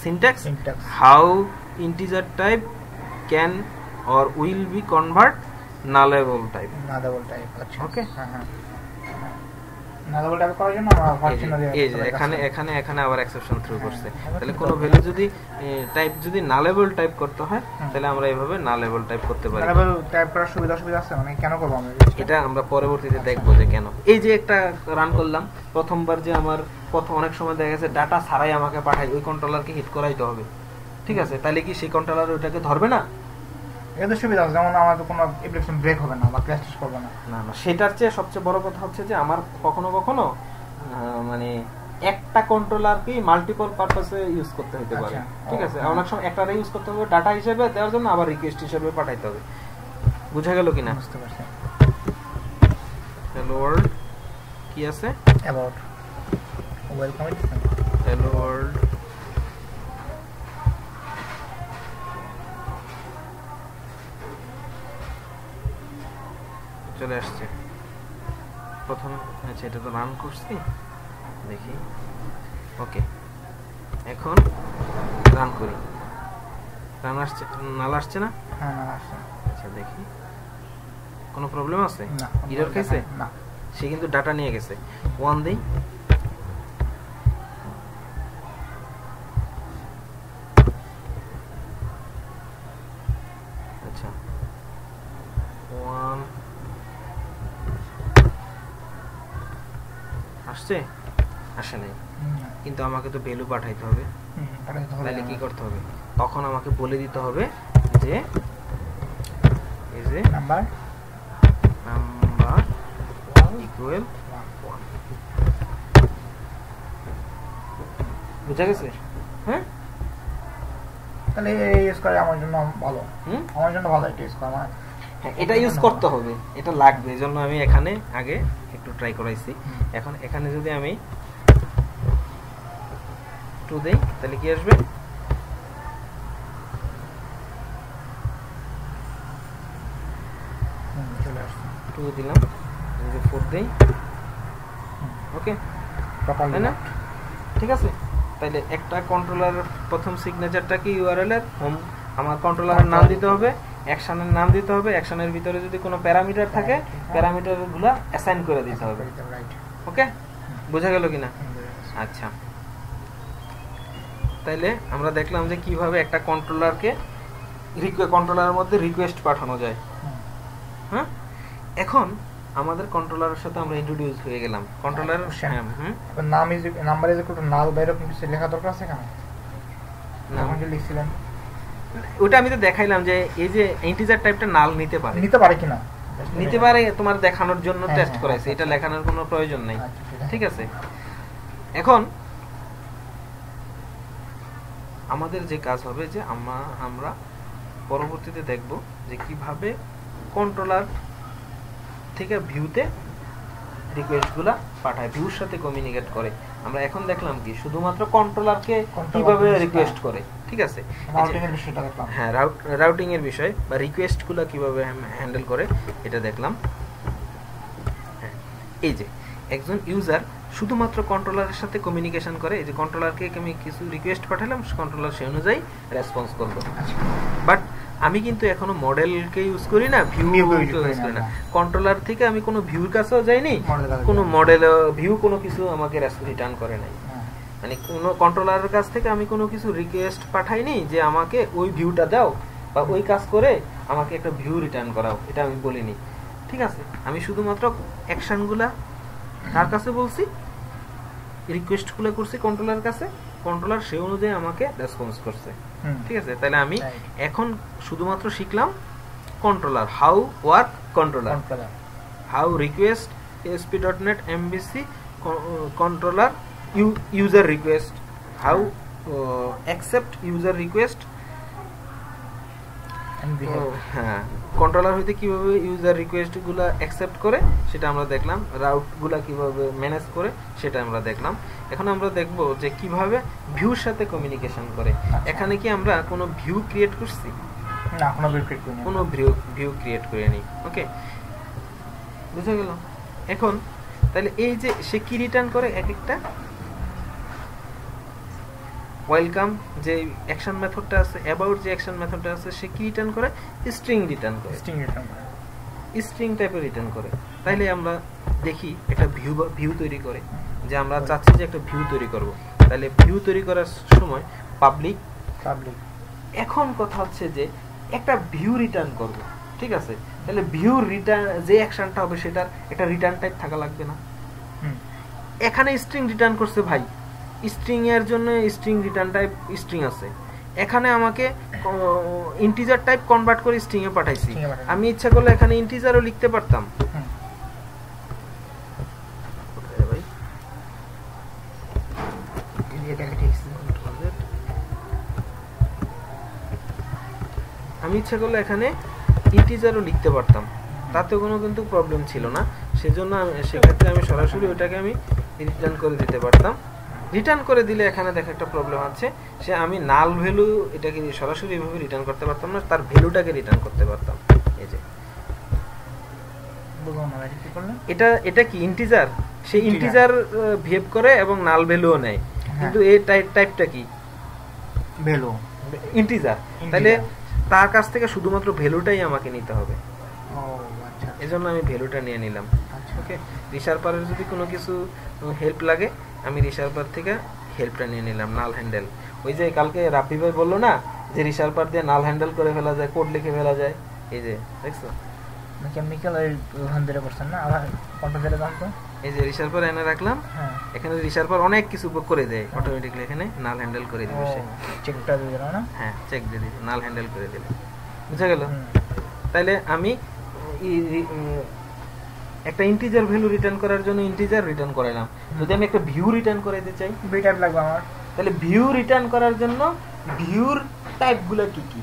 syntax how integer type can or will be convert nullable type. আচ্ছা ওকে, nullable type করার জন্য আমরা ফাংশনাল এখানে আবার এক্সেপশন থ্রু করছে। তাহলে কোনো ভ্যালু যদি টাইপ যদি nullable টাইপ করতে হয় তাহলে আমরা এইভাবে nullable টাইপ করতে পারি। nullable টাইপ করার সুবিধা আছে, মানে কেন করব আমরা এটা আমরা পরবর্তীতে দেখব যে কেন। এই যে একটা রান করলাম, প্রথমবার যে আমার অনেক সময় দেখা গেছে ডাটা ছাড়াই আমাকে পাঠায়, ওই কন্ট্রোলারকে হিট করাইতে হবে, ঠিক আছে? তাহলে কি সেই কন্ট্রোলার ওটাকে ধরবে না? এর সুবিধা আছে, যেমন আমাদের কোনো অ্যাপ্লিকেশন ব্রেক হবে না বা ক্র্যাশ করবে না। না না, সেটার চেয়ে সবচেয়ে বড় কথা হচ্ছে যে আমার কখনো কখনো মানে একটা কন্ট্রোলারকে মাল্টিপল পারপাসে ইউজ করতে হতে পারে, ঠিক আছে? অনেক সময় একটারে ইউজ করতে হবে ডাটা হিসেবে দেওয়ার জন্য, আবার রিকোয়েস্ট হিসেবে পাঠাইতে হবে। বুঝা গেল কিনা? বুঝতে পারছি। হ্যালো ওয়ার্ল্ড কি আছে? About welcome it. Hello world চলে আসছে প্রথম। আচ্ছা, এটা তো রান করছি, দেখি। ওকে, এখন রান করি। রান আসছে, নাল আসছে না? হ্যাঁ, নাল আসছে। আচ্ছা দেখি, কোনো প্রবলেম আছে? না, এরর খাইছে না, সে কিন্তু ডাটা নিয়ে গেছে। 1 দেই, আচ্ছা 1 আসছে, আসে নাই, কিন্তু আমাকে তো ভ্যালু পাঠাইতে হবে। তাহলে কি করতে হবে, তখন আমাকে বলে দিতে হবে যে এই যে নাম্বার ইকুয়াল 1। বুঝা গেছে? হ্যাঁ, তাহলে ইউজ করে আমার জন্য ভালো, আমার জন্য ভালো এটা ইউজ করা। মানে এটা ইউজ করতে হবে, এটা লাগবে, এজন্য আমি এখানে আগে একটু ট্রাই করাইছি। এখন এখানে যদি আমি 2 দেই তাহলে কি আসবে? 2 দিলাম, 4 দেই, ওকে, তাই না? ঠিক আছে। তাইলে একটা কন্ট্রোলার প্রথম সিগনেচারটা কি ইউআরএল এর হোম, আমার কন্ট্রোলারের নাম দিতে হবে, অ্যাকশনের নাম দিতে হবে, অ্যাকশনের ভিতরে যদি কোনো প্যারামিটার থাকে প্যারামিটারগুলো অ্যাসাইন করে দিতে হবে। ওকে, বোঝা গেল কিনা? আচ্ছা, তাইলে আমরা দেখলাম যে কিভাবে একটা কন্ট্রোলারকে কন্ট্রোলারের মধ্যে রিকোয়েস্ট পাঠানো যায়। হ্যাঁ, এখন আমাদের কন্ট্রোলারের সাথে আমরা ইন্ট্রোডিউস হয়ে গেলাম। কন্ট্রোলার নাম is number is equal to নাল বা এরকম কিছু লেখা দরকার আছে কেন? নাম যে লিখছিলেন ওটা আমি তো দেখাইলাম যে এই যে ইন্টিজার টাইপটা নাল নিতে পারে কিনা, নিতে পারে, তোমার দেখানোর জন্য টেস্ট করাইছে, এটা লেখানোর কোনো প্রয়োজন নাই। ঠিক আছে, এখন আমাদের যে কাজ হবে যে আমরা পরবর্তীতে দেখব যে কিভাবে কন্ট্রোলার থেকে ভিউতে রিকোয়েস্টগুলা পাঠায়, ভিউর সাথে কমিউনিকেট করে। আমরা এখন দেখলাম কি শুধুমাত্র কন্ট্রোলারকে কিভাবে রিকোয়েস্ট করে, ঠিক আছে, রাউটিং এর বিষয়টা দেখলাম। হ্যাঁ, রাউটিং এর বিষয় বা রিকোয়েস্টগুলো কিভাবে হ্যান্ডেল করে এটা দেখলাম। হ্যাঁ, এই যে একজন ইউজার শুধুমাত্র কন্ট্রোলারের সাথে কমিউনিকেশন করে। এই যে কন্ট্রোলারকে আমি কিছু রিকোয়েস্ট পাঠালাম, কন্ট্রোলার সেই অনুযায়ী রেসপন্স করলো। বাট আমি কিন্তু এখনো মডেলকে ইউজ করি না, ভিউ ইউজ করি না। কন্ট্রোলার থেকে আমি কোনো ভিউর কাছেও যাইনি, কোনো মডেল ভিউ কোনো কিছু আমাকে রিটার্ন করে নাই। মানে কোনো কন্ট্রোলারের কাছ থেকে আমি কোনো কিছু রিকোয়েস্ট পাঠাইনি যে আমাকে ওই ভিউটা দাও বা ওই কাজ করে আমাকে একটা ভিউ রিটার্ন করাও, এটা আমি বলিনি, ঠিক আছে। আমি শুধুমাত্র অ্যাকশনগুলা কার কাছে বলছি, রিকোয়েস্টগুলো করছি কন্ট্রোলার কাছে, কন্ট্রোলার সেই অনুযায়ী আমাকে রেসপন্স করছে, ঠিক আছে। তাহলে আমি এখন শুধুমাত্র শিখলাম controller, how work controller, how request ASP.NET MVC controller user request, how accept user request, হ্যাঁ, কন্ট্রোলার হইতে কিভাবে ইউজার রিকোয়েস্ট গুলা অ্যাকসেপ্ট করে সেটা আমরা দেখলাম, রাউট গুলা কিভাবে ম্যানেজ করে সেটা আমরা দেখলাম। এখন আমরা দেখব যে কিভাবে ভিউর সাথে কমিউনিকেশন করে। এখানে কি আমরা কোনো ভিউ ক্রিয়েট করছি? না, কোনো ভিউ ক্রিয়েট করিনি। ওকে, বুঝা গেল? এখন তাহলে এই যে সে কি রিটার্ন করে, এক একটা ওয়েলকাম যে অ্যাকশন মেথডটা আছে, অ্যাবাউট যে অ্যাকশন মেথডটা আছে, সে কি রিটার্ন করে? স্ট্রিং রিটার্ন করে, স্ট্রিং টাইপের রিটার্ন করে। তাইলে আমরা দেখি একটা ভিউ তৈরি করে, যে আমরা চাচ্ছি যে একটা ভিউ তৈরি করব। তাহলে ভিউ তৈরি করার সময় পাবলিক। এখন কথা হচ্ছে যে একটা ভিউ রিটার্ন করব, ঠিক আছে। তাহলে ভিউ রিটার্ন যে অ্যাকশনটা হবে সেটার একটা রিটার্ন টাইপ থাকা লাগবে না? এখানে স্ট্রিং রিটার্ন করছে ভাই, স্ট্রিং এর জন্য স্ট্রিং রিটার্ন টাইপ স্ট্রিং আছে। এখানে আমাকে ইন্টিজার টাইপ কনভার্ট করে স্ট্রিং এ পাঠাইছি, আমি ইচ্ছা করলে এখানে ইন্টিজারও লিখতে পারতাম। আমি ইচ্ছা করলে এখানে ইন্টিজারও লিখতে পারতাম, তাতে কোনো কিন্তু প্রবলেম ছিল না। সেজন্য সেক্ষেত্রে আমি সরাসরি ওটাকে আমি রিটার্ন করে দিতে পারতাম। রিটার্ন করে দিলে এখানে দেখা একটা প্রবলেম আছে, সে আমি নাল ভ্যালু এটাকে সরাসরি এভাবে রিটার্ন করতে পারতাম না, তার ভ্যালুটাকে রিটার্ন করতে পারতাম। এই যে এটা কি ইন্টিজার, সে ইন্টিজার বিহেভ করে এবং নাল ভ্যালুও নেয়, কিন্তু এই টাইপটা কি ভ্যালু ইন্টিজার। তাহলে তার কাছ থেকে শুধুমাত্র ভ্যালুটাই আমাকে নিতে হবে, এজন্য আমি ভ্যালুটা নিয়ে নিলাম। ওকে, রিশার্পারের যদি কোনো কিছু হেল্প লাগে আমি রিশার্পার থেকে হেল্পটা নিয়ে নিলাম। নাল হ্যান্ডেল, ওই যে কালকে রাব্বি ভাই বললো না যে রিশার্পার দিয়ে নাল হ্যান্ডেল করে ফেলা যায়, কোড লিখে ফেলা যায়। এই যে দেখছো কেমিক্যাল হ্যান্ডেল করছেন না, আবার কোনটা দিলে দাম তো এই যে রিশার্পার এনে রাখলাম, এখানে রিশার্পার অনেক কিছু করে দেয় অটোমেটিক্যালি, এখানে নাল হ্যান্ডেল করে দিবে সে, চেকটা দিয়ে দিল না, হ্যাঁ চেক দিয়ে দিবে, নাল হ্যান্ডেল করে দিলে। বুঝা গেল? তাহলে আমি একটা ইন্টিজার ভ্যালু রিটার্ন করার জন্য ইন্টিজার রিটার্ন করাইলাম। যদি আমি একটা ভিউ রিটার্ন করাইতে চাই, ভিউ টাইপ লাগবে আমার, তাহলে ভিউ রিটার্ন করার জন্য ভিউর টাইপগুলো কি কি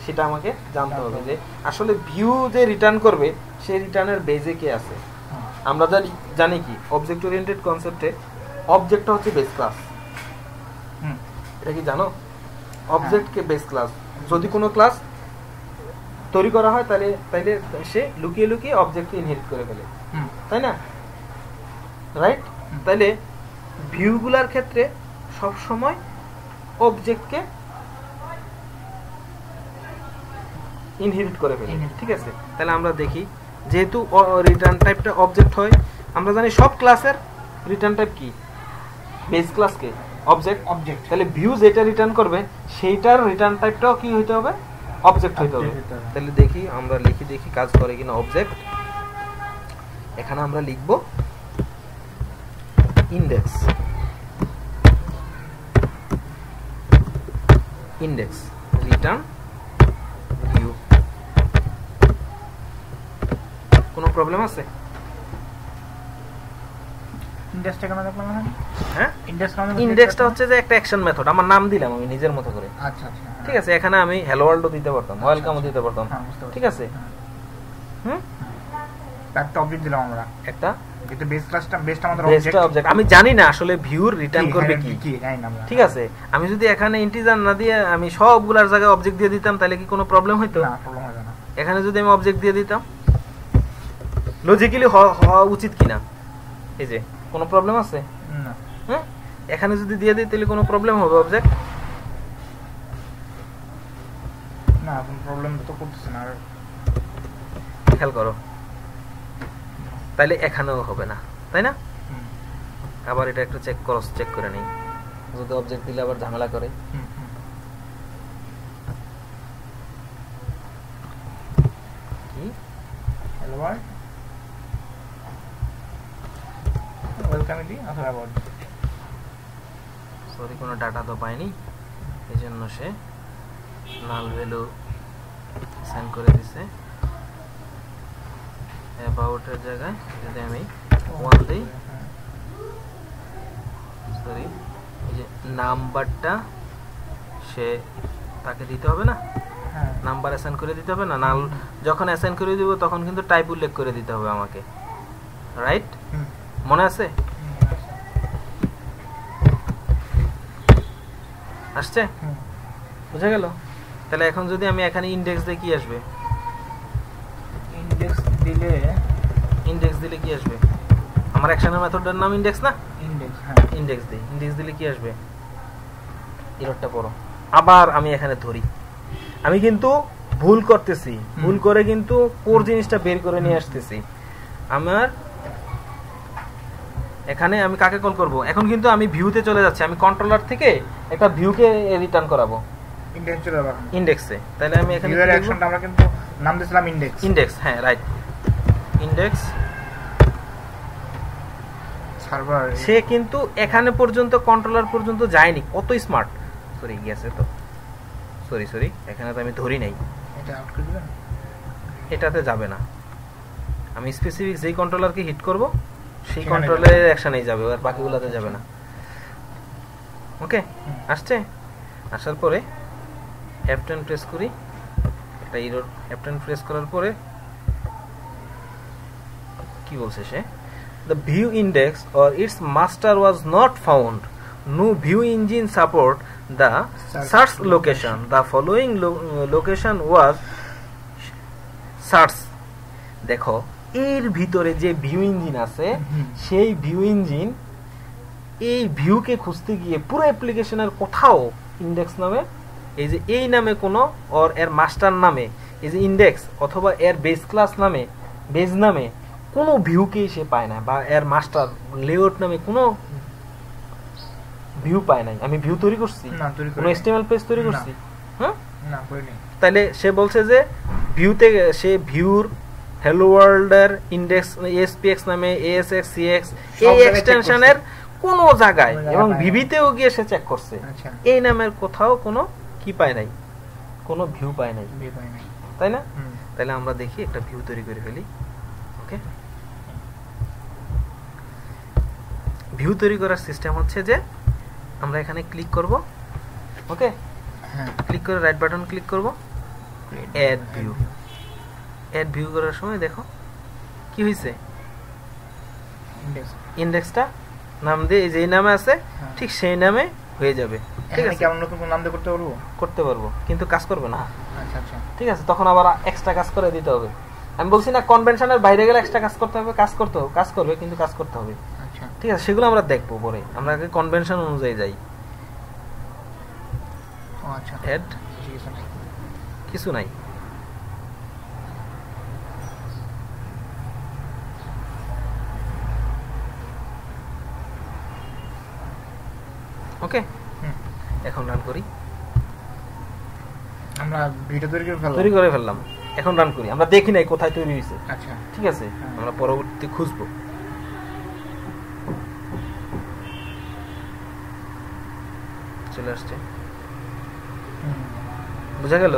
সেটা আমাকে জানতে হবে, যে আসলে ভিউ যে রিটার্ন করবে সেই রিটার্নের বেজে কে আছে। আমরা জানি কি অবজেক্ট ওরিয়েন্টেড কনসেপ্টে অবজেক্টটা হচ্ছে বেস ক্লাস, এটা কি জানো? অবজেক্টকে বেস ক্লাস, যদি কোনো ক্লাস তৈরি করা হয় তাহলে সে লুকিয়ে লুকিয়ে অবজেক্টকে ইনহেরিট করে ফেলে, তাই না? রাইট? তাহলে ভিউগুলার ক্ষেত্রে সব সময় অবজেক্টকে ইনহেরিট করে ফেলে, ঠিক আছে। তাহলে আমরা দেখি, যেহেতু রিটার্ন টাইপটা অবজেক্ট হয়, আমরা জানি সব ক্লাসের রিটার্ন টাইপ কি, বেস ক্লাসকে অবজেক্ট। তাহলে ভিউ যেটা রিটার্ন করবে সেইটার রিটার্ন টাইপটাও কি হইতে হবে? অবজেক্ট হইতে হবে। তাহলে দেখি আমরা দেখি কাজ করে কিনা অবজেক্ট। এখানে আমরা লিখব ইন্ডেক্স, রিটার্ন ভিউ। কোনো প্রবলেম আছে? ইন্ডেক্সটা কেন দেখলাম না? হ্যাঁ, ইন্ডেক্সটা হচ্ছে যে একটা অ্যাকশন মেথড, আমার নাম দিলাম আমি নিজের মতো করে। আচ্ছা আচ্ছা, ঠিক আছে। এখানে আমি হ্যালো ওয়ার্ল্ডও দিতে পারতাম, ওয়েলকামও দিতে পারতাম, ঠিক আছে। একটা অবজেক্ট দিলাম আমরা, একটা কিন্তু বেস ক্লাসটা বেসটা আমাদের বেসটা অবজেক্ট। আমি জানি না আসলে ভিউর রিটার্ন করবে কি, কি জানি না আমরা। ঠিক আছে, আমি যদি এখানে ইন্টিজার না দিয়ে আমি সবগুলার জায়গায় অবজেক্ট দিয়ে দিতাম তাহলে কি কোনো প্রবলেম হইতো? না, প্রবলেম হবে না। এখানে যদি আমি অবজেক্ট দিয়ে দিতাম লজিক্যালি হওয়া উচিত কিনা? এই যে কোনো প্রবলেম আছে? না। হ্যাঁ, এখানে যদি দিয়ে দিই তাহলে কোনো প্রবলেম হবে অবজেক্ট? না, কোনো প্রবলেম তো করতেছে না। আর খেয়াল করো, তাহলে এখানেও হবে না, তাই না? আবার এটা একটু চেক করে নেই, যদি অবজেক্ট দিলে আবার ঝামেলা করে। কি হ্যালো ভাই, ওয়েলকাম ইদি আসলে আবার সরি কোনো ডাটা তো পাইনি, এই জন্য সে নাল ভ্যালু সাইন করে দিছে। অ্যাবাউট এর জায়গায় যদি আমি 1 দেই, সরি এই যে নাম্বারটা সে তাকে দিতে হবে না, নাম্বার অ্যাসাইন করে দিতে হবে না। নাল যখন অ্যাসাইন করে দিব তখন কিন্তু টাইপ উল্লেখ করে দিতে হবে আমাকে, রাইট? মনে আছে? আসছে? বুঝা গেল? তাহলে এখন যদি আমি এখানে ইনডেক্স দিই কি আসবে? ইনডেক্স দিলে কি আসবে? আমার অ্যাকশনের মেথডের নাম ইনডেক্স না? ইনডেক্স, হ্যাঁ, ইনডেক্স দিই, ইনডেক্স দিলে কি আসবে? এররটা পড়ো। আবার আমি এখানে ধরি, আমি কিন্তু ভুল করতেছি, ভুল করে কিন্তু কোর জিনিসটা বের করে নিয়ে আসতেছি। আমার এখানে আমি কাকে কল করব? এখন কিন্তু আমি ভিউতে চলে যাচ্ছি, আমি কন্ট্রোলার থেকে একটা ভিউকে রিটার্ন করাবো ইনডেক্স চলে যাবে ইনডেক্সে। তাহলে আমি এখানে ভিউয়ার অ্যাকশনটা আমরা কিন্তু নাম দিয়েছিলাম ইনডেক্স। ইনডেক্স, হ্যাঁ রাইট, ইনডেক্স। সার্ভার সে কিন্তু এখানে পর্যন্ত কন্ট্রোলার পর্যন্ত যায়নি, কত স্মার্ট। সরি গিয়েছে তো, সরি এখানে তো আমি ধরি নাই, এটা আউট করে দিবেন, এটাতে যাবে না। আমি স্পেসিফিক যেই কন্ট্রোলারকে হিট করব সেই কন্ট্রোলারের অ্যাকশনেই যাবে, আর বাকিগুলোতে যাবে না। ওকে, আসছে? আসার পরে F10 প্রেস করি, একটা এরর। F10 প্রেস করার পরে কি বলছে সে? The view index or its master was not found. No view engine support the search location. The following location was search. দেখো এর ভিতরে যে ভিউ ইঞ্জিন আছে সেই ভিউ ইঞ্জিন এই ভিউকে খুঁজতে গিয়ে পুরো অ্যাপ্লিকেশনের কোথাও ইনডেক্স নামে, এই যে এই নামে কোনো ওর এর মাস্টার নামে, এই যে ইনডেক্স অথবা এর বেস ক্লাস নামে, বেস নামে কোনো ভিউকেই সে পায় না, বা এর মাস্টার লেআউট নামে কোনো ভিউ পায় নাই। আমি ভিউ তৈরি করছি না, তৈরি কোনো HTML পেজ তৈরি করছি? হ্যাঁ, না করিনি। তাহলে সে বলছে যে ভিউতে সে ভিউর হ্যালো ওয়ার্ল্ডের ইনডেক্স ASPX নামে ASX CX এই এক্সটেনশনের কোন জায়গায় এবং ভিভিতেও গিয়ে সে চেক করছে, এই নামের কোথাও কোনো কি পায় নাই, কোনো ভিউ পায় নাই, তাই না? তাহলে আমরা দেখি একটা ভিউ তৈরি করে ফেলি। ওকে, ভিউ তৈরি করার সিস্টেম হচ্ছে যে আমরা এখানে ক্লিক করব, ওকে, ক্লিক করে রাইট বাটন ক্লিক করব, অ্যাড ভিউ। অ্যাড ভিউ করার সময় দেখো কি হয়েছে, ইনডেক্সটা নাম দিয়ে যে নামে আছে ঠিক সেই নামে হয়ে যাবে। ঠিক আছে, কেমন নতুন নাম দিয়ে করতে পারবো, কিন্তু কাজ করবে না। আচ্ছা আচ্ছা, ঠিক আছে, তখন আবার এক্সট্রা কাজ করে দিতে হবে। আমি বলছি না কনভেনশনের বাইরে গেলে এক্সট্রা কাজ করতে হবে, কাজ করবে কিন্তু কাজ করতে হবে। আচ্ছা ঠিক আছে, সেগুলো আমরা দেখবো পরে, আমরা আগে কনভেনশন অনুযায়ী যাই। আচ্ছা, এড কিছু নাই, ওকে। এখন রান করি, আমরা ভিডিও তৈরি করে ফেললাম। এখন রান করি, আমরা দেখি নাই কোথায় তৈরি হয়েছে। আচ্ছা ঠিক আছে, আমরা পরবর্তী খুঁজবো। চলে আসছে, বুঝা গেল?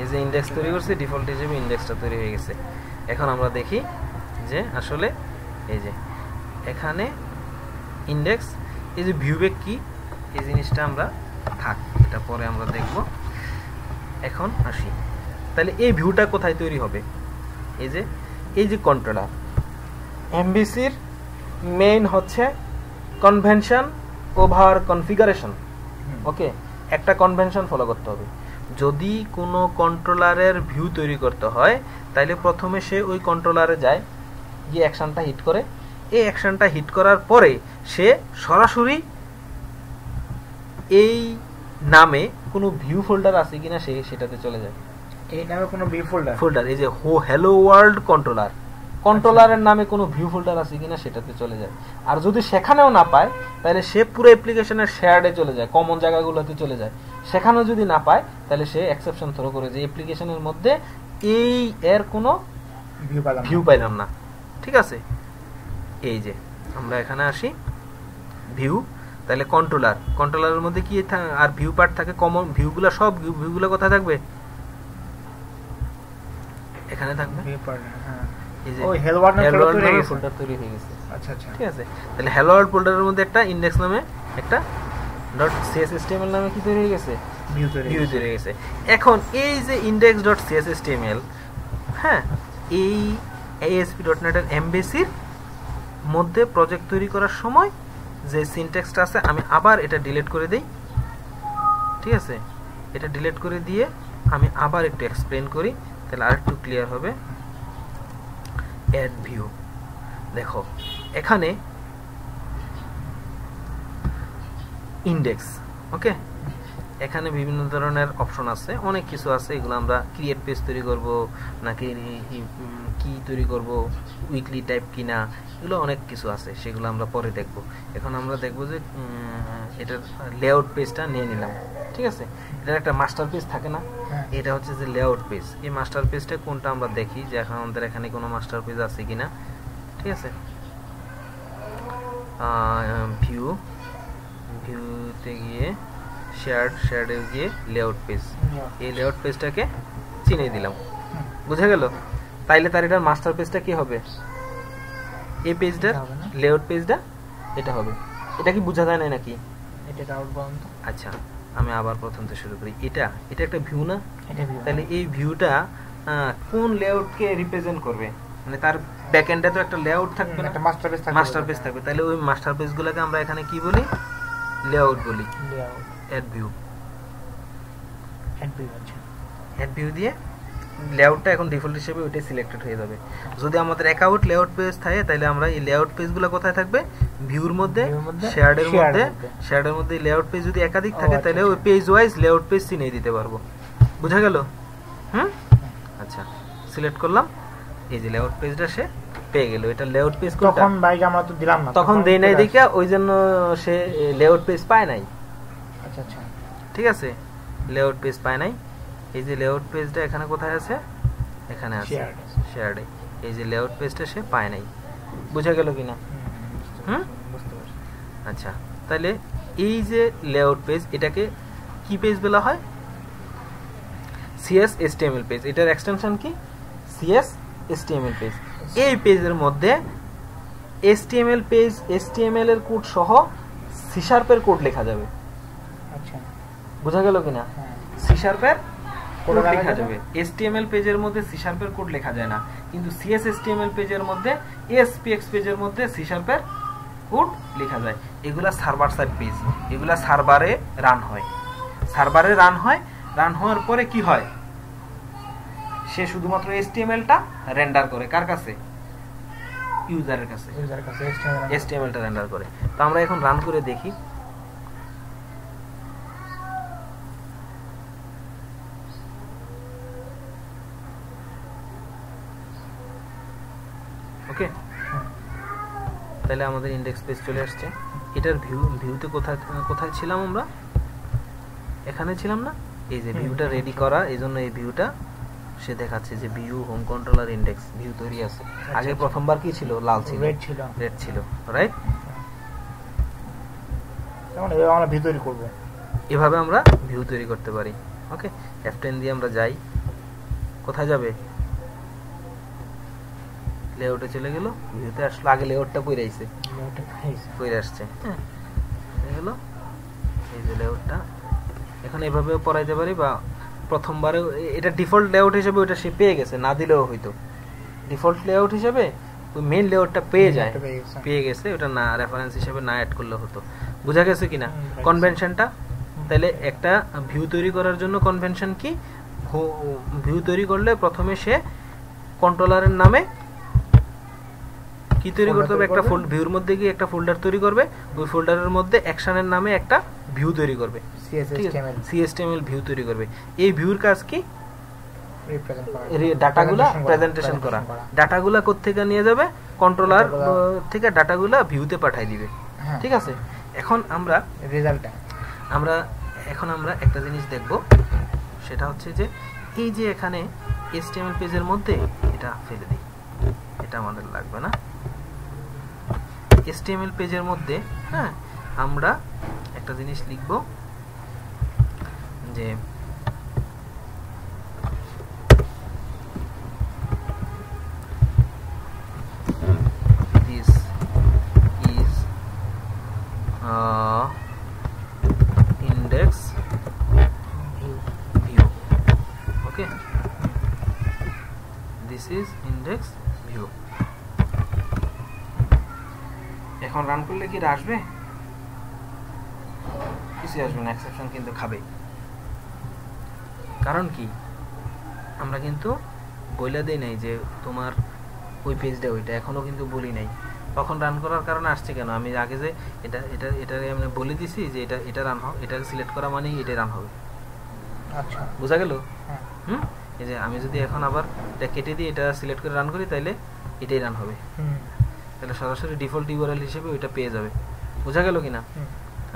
এই যে ইনডেক্স তৈরি করছে, ডিফল্ট হিসেবে ইনডেক্সটা তৈরি হয়ে গেছে। এখন আমরা দেখি যে আসলে এই যে এখানে ইনডেক্স, এই যে ভিউব্যাক কি, এই জিনিসটা আমরা থাক, এটা পরে আমরা দেখব। এখন আসি, তাহলে এই ভিউটা কোথায় তৈরি হবে? এই যে এই যে কন্ট্রোলার, এমভিসির মেইন হচ্ছে কনভেনশন ওভার কনফিগারেশন। ওকে, একটা কনভেনশন ফলো করতে হবে। যদি কোনো কন্ট্রোলারের ভিউ তৈরি করতে হয় তাহলে প্রথমে সে ওই কন্ট্রোলারে যায়, গিয়ে অ্যাকশনটা হিট করে। এই অ্যাকশনটা হিট করার পরে সে সরাসরি এই নামে কোনো ভিউ ফোল্ডার আছে কিনা সেটাতে চলে যায়। এই নামে কোনো ভিউ ফোল্ডার, এই যে হ্যালো ওয়ার্ল্ড কন্ট্রোলার, কন্ট্রোলারের নামে কোনো ভিউ ফোল্ডার আছে কিনা সেটাতে চলে যায়। আর যদি সেখানেও না পায় তাহলে সে পুরো অ্যাপ্লিকেশনের শেয়ার্ডে চলে যায়, কমন জায়গাগুলোতে চলে যায়। সেখানেও যদি না পায় তাহলে সে এক্সেপশন থ্রো করে যে অ্যাপ্লিকেশনের মধ্যে এই এর কোনো ভিউ পাইলাম না। ঠিক আছে, এই যে আমরা এখানে আসি ভিউ, তাহলে কন্ট্রোলারের মধ্যে কি আর ভিউ পার্ট থাকে, কমন ভিউগুলো, সব ভিউগুলো কোথায় থাকবে? এখানে থাকবে। ওই হেলো ওয়ার্ল্ড ফোল্ডার তৈরি হয়ে গেছে। আচ্ছা আচ্ছা, ঠিক আছে, তাহলে হেলো ওয়ার্ল্ড ফোল্ডারের মধ্যে একটা ইন্ডেক্স নামে একটা .cshtml নামে কি তৈরি হয়ে গেছে? ভিউ তৈরি হয়ে গেছে। এখন এই যে index.cshtml, হ্যাঁ, এই ASP.NET এর এমভিসির মধ্যে প্রজেক্ট তৈরি করার সময় যে সিনট্যাক্সটা আছে, আমি আবার এটা ডিলিট করে দেই। ঠিক আছে, এটা ডিলিট করে দিয়ে আমি আবার একটু এক্সপ্লেন করি, তাহলে আরেকটু ক্লিয়ার হবে। অ্যাড ভিউ, দেখো এখানে ইন্ডেক্স, ওকে, এখানে বিভিন্ন ধরনের অপশন আছে, অনেক কিছু আছে। এগুলো আমরা ক্রিয়েট পেজ তৈরি করব নাকি কি তৈরি করব, উইকলি টাইপ কিনা, এগুলো অনেক কিছু আছে, সেগুলো আমরা পরে দেখব। এখন আমরা দেখব যে এটার লেআউট পেজটা নিয়ে নিলাম। ঠিক আছে, এটার একটা মাস্টার পেজ থাকে না, এটা হচ্ছে যে লেআউট পেজ। এই মাস্টার পেজটা কোনটা আমরা দেখি যে এখন আমাদের এখানে কোনো মাস্টার পেজ আছে কিনা। ঠিক আছে, ভিউতে গিয়ে শেয়ারে গিয়ে লেআউট পেজ, এই লেআউট পেজটাকে চিনিয়ে দিলাম। বুঝা গেল? তাইলে তার এটার মাস্টার পেজটা কি হবে? এই পেজটার লেআউট পেজটা এটা হবে। এটা কি বোঝা যায় না নাকি? আচ্ছা, আমি আবার প্রথম থেকে শুরু করি। এটা একটা ভিউ না? তাহলে এই ভিউটা কোন লেআউটকে রিপ্রেজেন্ট করবে? মানে তার ব্যাকএন্ডে তো একটা লেআউট থাকবে না, মাস্টার পেজ থাকবে। তাহলে ওই মাস্টার পেজগুলোকে আমরা এখানে কি বলি? লেআউট বলি। অ্যাড ভিউ দিয়ে লেআউটটা এখন ডিফল্ট হিসেবে ওইটাই সিলেক্টেড হয়ে যাবে। যদি আমাদের অ্যাকাউন্ট লেআউট পেজ থাকে তাহলে আমরা এই লেআউট পেজগুলো কোথায় থাকবে? ভিউর মধ্যে, শেয়ারের মধ্যে লেআউট পেজ যদি একাধিক থাকে তাহলে ওই পেজ ওয়াইজ লেআউট পেজ চিনিয়ে দিতে পারবো। বুঝা গেল? আচ্ছা, সিলেক্ট করলাম, এই যে লেআউট পেজটা সে পেয়ে গেল। এটা লেআউট পেজ কোনটা? তখন ভাই আমরা তো দিলাম না, তখন দেই নাই দেখে ওই জন্য সে লেআউট পেজ পায় নাই। আচ্ছা আচ্ছা, ঠিক আছে, লেআউট পেজ পায় নাই। এই যে লেআউট পেজটা এখানে কোথায় আছে? এখানে আছে, শেয়ারে। এই যে লেআউট পেজটা সে পায় নাই। বুঝা গেল কিনা? বুঝতে পারছি। আচ্ছা, তাহলে এই যে লেআউট পেজ, এটাকে কি পেজ বলা হয়? CSHTML page. এটার এক্সটেনশন কি? CSHTML page. এই পেজের মধ্যে HTML পেজ, HTML এর কোড সহ C# এর কোড লেখা যাবে। আচ্ছা, বুঝা গেল কিনা? C# এর কোড লেখা যাবে। HTML পেজের মধ্যে C# এর কোড লেখা যায় না, কিন্তু CSHTML পেজের মধ্যে, ASPX পেজের মধ্যে C# এর কোড লেখা যায়। এগুলা সার্ভার সাইড পেজ, এগুলা সার্ভারে রান হয়। রান হওয়ার পরে কি হয়? সে শুধুমাত্র HTML-টা রেন্ডার করে কার কাছে? ইউজারের কাছে। HTML-টা রেন্ডার করে। তো আমরা এখন রান করে দেখি। ওকে, তাহলে আমাদের ইন্ডেক্স পেজ চলে আসছে। এটার ভিউতে কোথায় ছিলাম আমরা? এখানে ছিলাম না? এই যে ভিউটা রেডি করা, এইজন্য এই ভিউটা সে দেখাচ্ছে যে view home controller index view তৈরি আছে। আগে প্রথমবার কি ছিল? লাল ছিল, রেড ছিল, রাইট? এভাবে আমরা ভিউ তৈরি করব, এভাবে আমরা ভিউ তৈরি করতে পারি। ওকে, F10 দিয়ে আমরা যাই। কোথায় যাবে? লেআউটে চলে গেল, ভিউতে আসলো। আগে লেআউটটা কইরা আসছে, হ্যাঁ, হলো এই যে লেআউটটা। এখন এভাবেও পড়াইতে পারি, বা প্রথমবারে এটা ডিফল্ট লেআউট হিসেবে ওটা সে পেয়ে গেছে, না দিলেও হইতো। ডিফল্ট লেআউট হিসেবে ওই মেইন লেআউটটা পেয়ে গেছে, ওটা না রেফারেন্স হিসেবে না অ্যাড করলে হতো। বোঝা গেছে কিনা কনভেনশনটা? তাহলে একটা ভিউ তৈরি করার জন্য কনভেনশন কি, ভিউ তৈরি করলে প্রথমে সে কন্ট্রোলারের নামে কি তৈরি করতে হবে, একটা ভিউর মধ্যে গিয়ে একটা ফোল্ডার তৈরি করবে, ওই ফোল্ডারের মধ্যে অ্যাকশনের নামে একটা ভিউ তৈরি করবে, CSHTML ভিউ তৈরি করবে। এই ভিউর কাজ কি, ডাটাগুলা প্রেজেন্টেশন করা। ডাটাগুলা কোত্থেকে নিয়ে যাবে, কন্ট্রোলার থেকে ডাটাগুলা ভিউতে পাঠিয়ে দিবে। ঠিক আছে, এখন আমরা একটা জিনিস দেখব, সেটা হচ্ছে যে এই যে এখানে HTML পেজের মধ্যে এটা ফেলে দিই, এটা আমাদের লাগবে না। HTML পেজের মধ্যে হ্যাঁ আমরা একটা জিনিস লিখব যে this is index view. Okay, this is index view. এখন রান করলে কি আসবে? কিছু আসবে না, এক্সেপশন কিন্তু খাবে। কারণ কি, আমরা কিন্তু বলে দেই নাই যে তোমার ওই পেজটা ওইটা, এখনো কিন্তু বলি নাই। তখন রান করার কারণে আসছে কেন, আমি আগে যে এটা আমি বলে দিছি যে এটা রান হবে, এটা সিলেক্ট করা মানেই এটা রান হবে। আচ্ছা, বোঝা গেল? এই যে আমি যদি এখন আবার এটা কেটে দিই, এটা সিলেক্ট করে রান করি, তাইলে এটাই রান হবে। তাহলে সরাসরি ডিফল্ট ইউআরএল হিসেবে ওইটা পেয়ে যাবে। বোঝা গেল কিনা?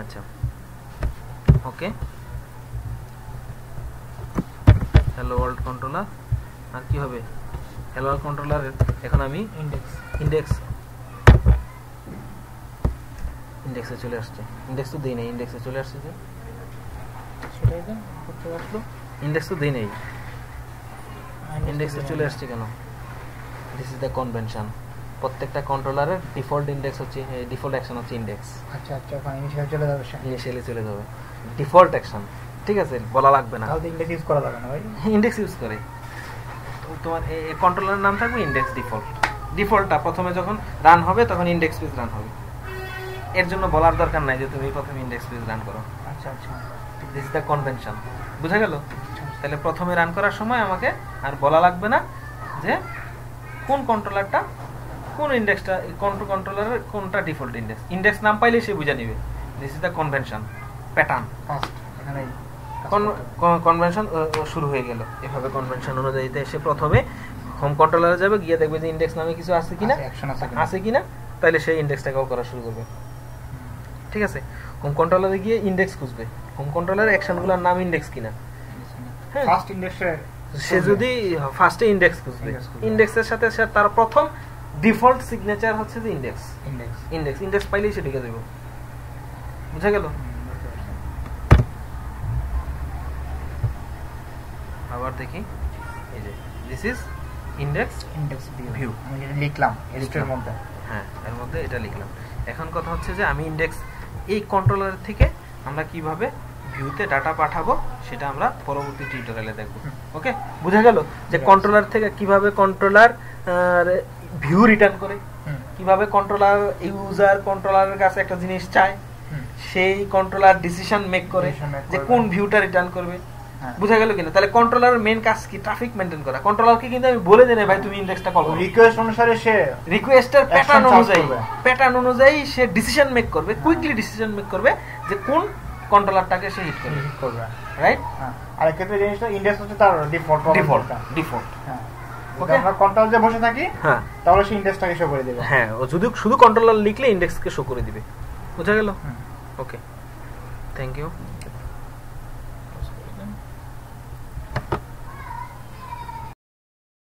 আচ্ছা, ওকে। হ্যালো ওয়ার্ল্ড কন্ট্রোলার, আর কি হবে, হ্যালো ওয়ার্ল্ড কন্ট্রোলারের এখন আমি ইন্ডেক্সে চলে আসছে। ইন্ডেক্স তো দেই নাই, ইন্ডেক্সে চলে আসছে যে ইন্ডেক্স তো দেই নাই, ইন্ডেক্সে চলে আসছে কেন? This is the convention. প্রত্যেকটা কন্ট্রোলারের ডিফল্ট ইন্ডেক্স হচ্ছে, ডিফল্ট অ্যাকশন হচ্ছে ইন্ডেক্স। আচ্ছা আচ্ছা, ইনিশিয়ালি চলে যাবে ডিফল্ট অ্যাকশন। ঠিক আছে, বলা লাগবে না, তাহলে ইন্ডেক্স ইউজ করা লাগবে না ভাই। ইন্ডেক্স ইউজ করে তোমার এই কন্ট্রোলারের নাম থাকবে ইন্ডেক্স ডিফল্ট। ডিফল্টটা প্রথমে যখন রান হবে তখন ইন্ডেক্স পেজ রান হবে। এর জন্য বলার দরকার নাই যে তুমি প্রথমে ইন্ডেক্স পেজ রান করো। আচ্ছা আচ্ছা, দিস ইজ দ্য কনভেনশন। বুঝা গেল? তাহলে প্রথমে রান করার সময় আমাকে আর বলা লাগবে না যে কোন কন্ট্রোলারটা কোন ইন্ডেক্সটা, কন্ট্রোলারের কোনটা ডিফল্ট ইন্ডেক্স। ইন্ডেক্স নাম পাইলে সে বুঝে নিবে। This is the convention pattern. Convention শুরু হয়ে গেল। এভাবে কনভেনশন অনুযায়ী সে প্রথমে হোম কন্ট্রোলারে যাবে, গিয়ে দেখবে যে ইন্ডেক্স নামে কিছু আছে কিনা, তাহলে সেই ইন্ডেক্সটাকেও করা শুরু করবে। ঠিক আছে, হোম কন্ট্রোলারে গিয়ে ইন্ডেক্স খুঁজবে, হোম কন্ট্রোলারের অ্যাকশনগুলোর নাম ইন্ডেক্স কিনা। হ্যাঁ, ফার্স্ট ইন্ডেক্সে সে যদি ফার্স্টে ইন্ডেক্স খুঁজবে, ইন্ডেক্সের সাথে সে তার প্রথম ডিফল্ট সিগনেচার হচ্ছে যে ইন্ডেক্স পাইলেই সে ঢুকে দেবে। বুঝা গেল? আবার দেখি, এই যে দিস ইজ ইন্ডেক্স ভিউ আমি যেটা লিখলাম এর মধ্যে, হ্যাঁ এর মধ্যে এটা লিখলাম। এখন কথা হচ্ছে যে আমি ইন্ডেক্স এই কন্ট্রোলার থেকে আমরা কিভাবে ভিউতে ডাটা পাঠাবো সেটা আমরা পরবর্তী টিউটোরিয়ালে দেখব। ওকে, বুঝা গেল যে কন্ট্রোলার থেকে কিভাবে কন্ট্রোলার ভিউ রিটার্ন করে, কিভাবে কন্ট্রোলার ইউজার কন্ট্রোলারের কাছে একটা জিনিস চায়, সেই কন্ট্রোলার ডিসিশন মেক করে যে কোন ভিউটা রিটার্ন করবে। বুঝা গেল কিনা? তাহলে কন্ট্রোলারের মেইন কাজ কি? ট্রাফিক মেইনটেইন করা। কন্ট্রোলারকে কিন্তু আমি বলে দেই না ভাই তুমি ইন্ডেক্সটা কল করো, রিকোয়েস্ট অনুসারে সে রিকোয়েস্টের প্যাটার্ন অনুযায়ী সে ডিসিশন মেক করবে, কুইকলি ডিসিশন মেক করবে যে কোন কন্ট্রোলারটাকে সে হিট করবে। রাইট? হ্যাঁ, আর ক্ষেত্রে জিনিসটা ইন্ডেক্স হচ্ছে তার ডিফল্ট। হ্যাঁ, ওকে, আমরা কন্ট্রোল যে বসে থাকি, হ্যাঁ, তাহলে সে ইন্ডেক্সটাকে শো করে দিবে। হ্যাঁ, ও যদি শুধু কন্ট্রোলার লিখলে ইন্ডেক্সকে শো করে দিবে। বুঝা গেল? ওকে, থ্যাংক ইউ।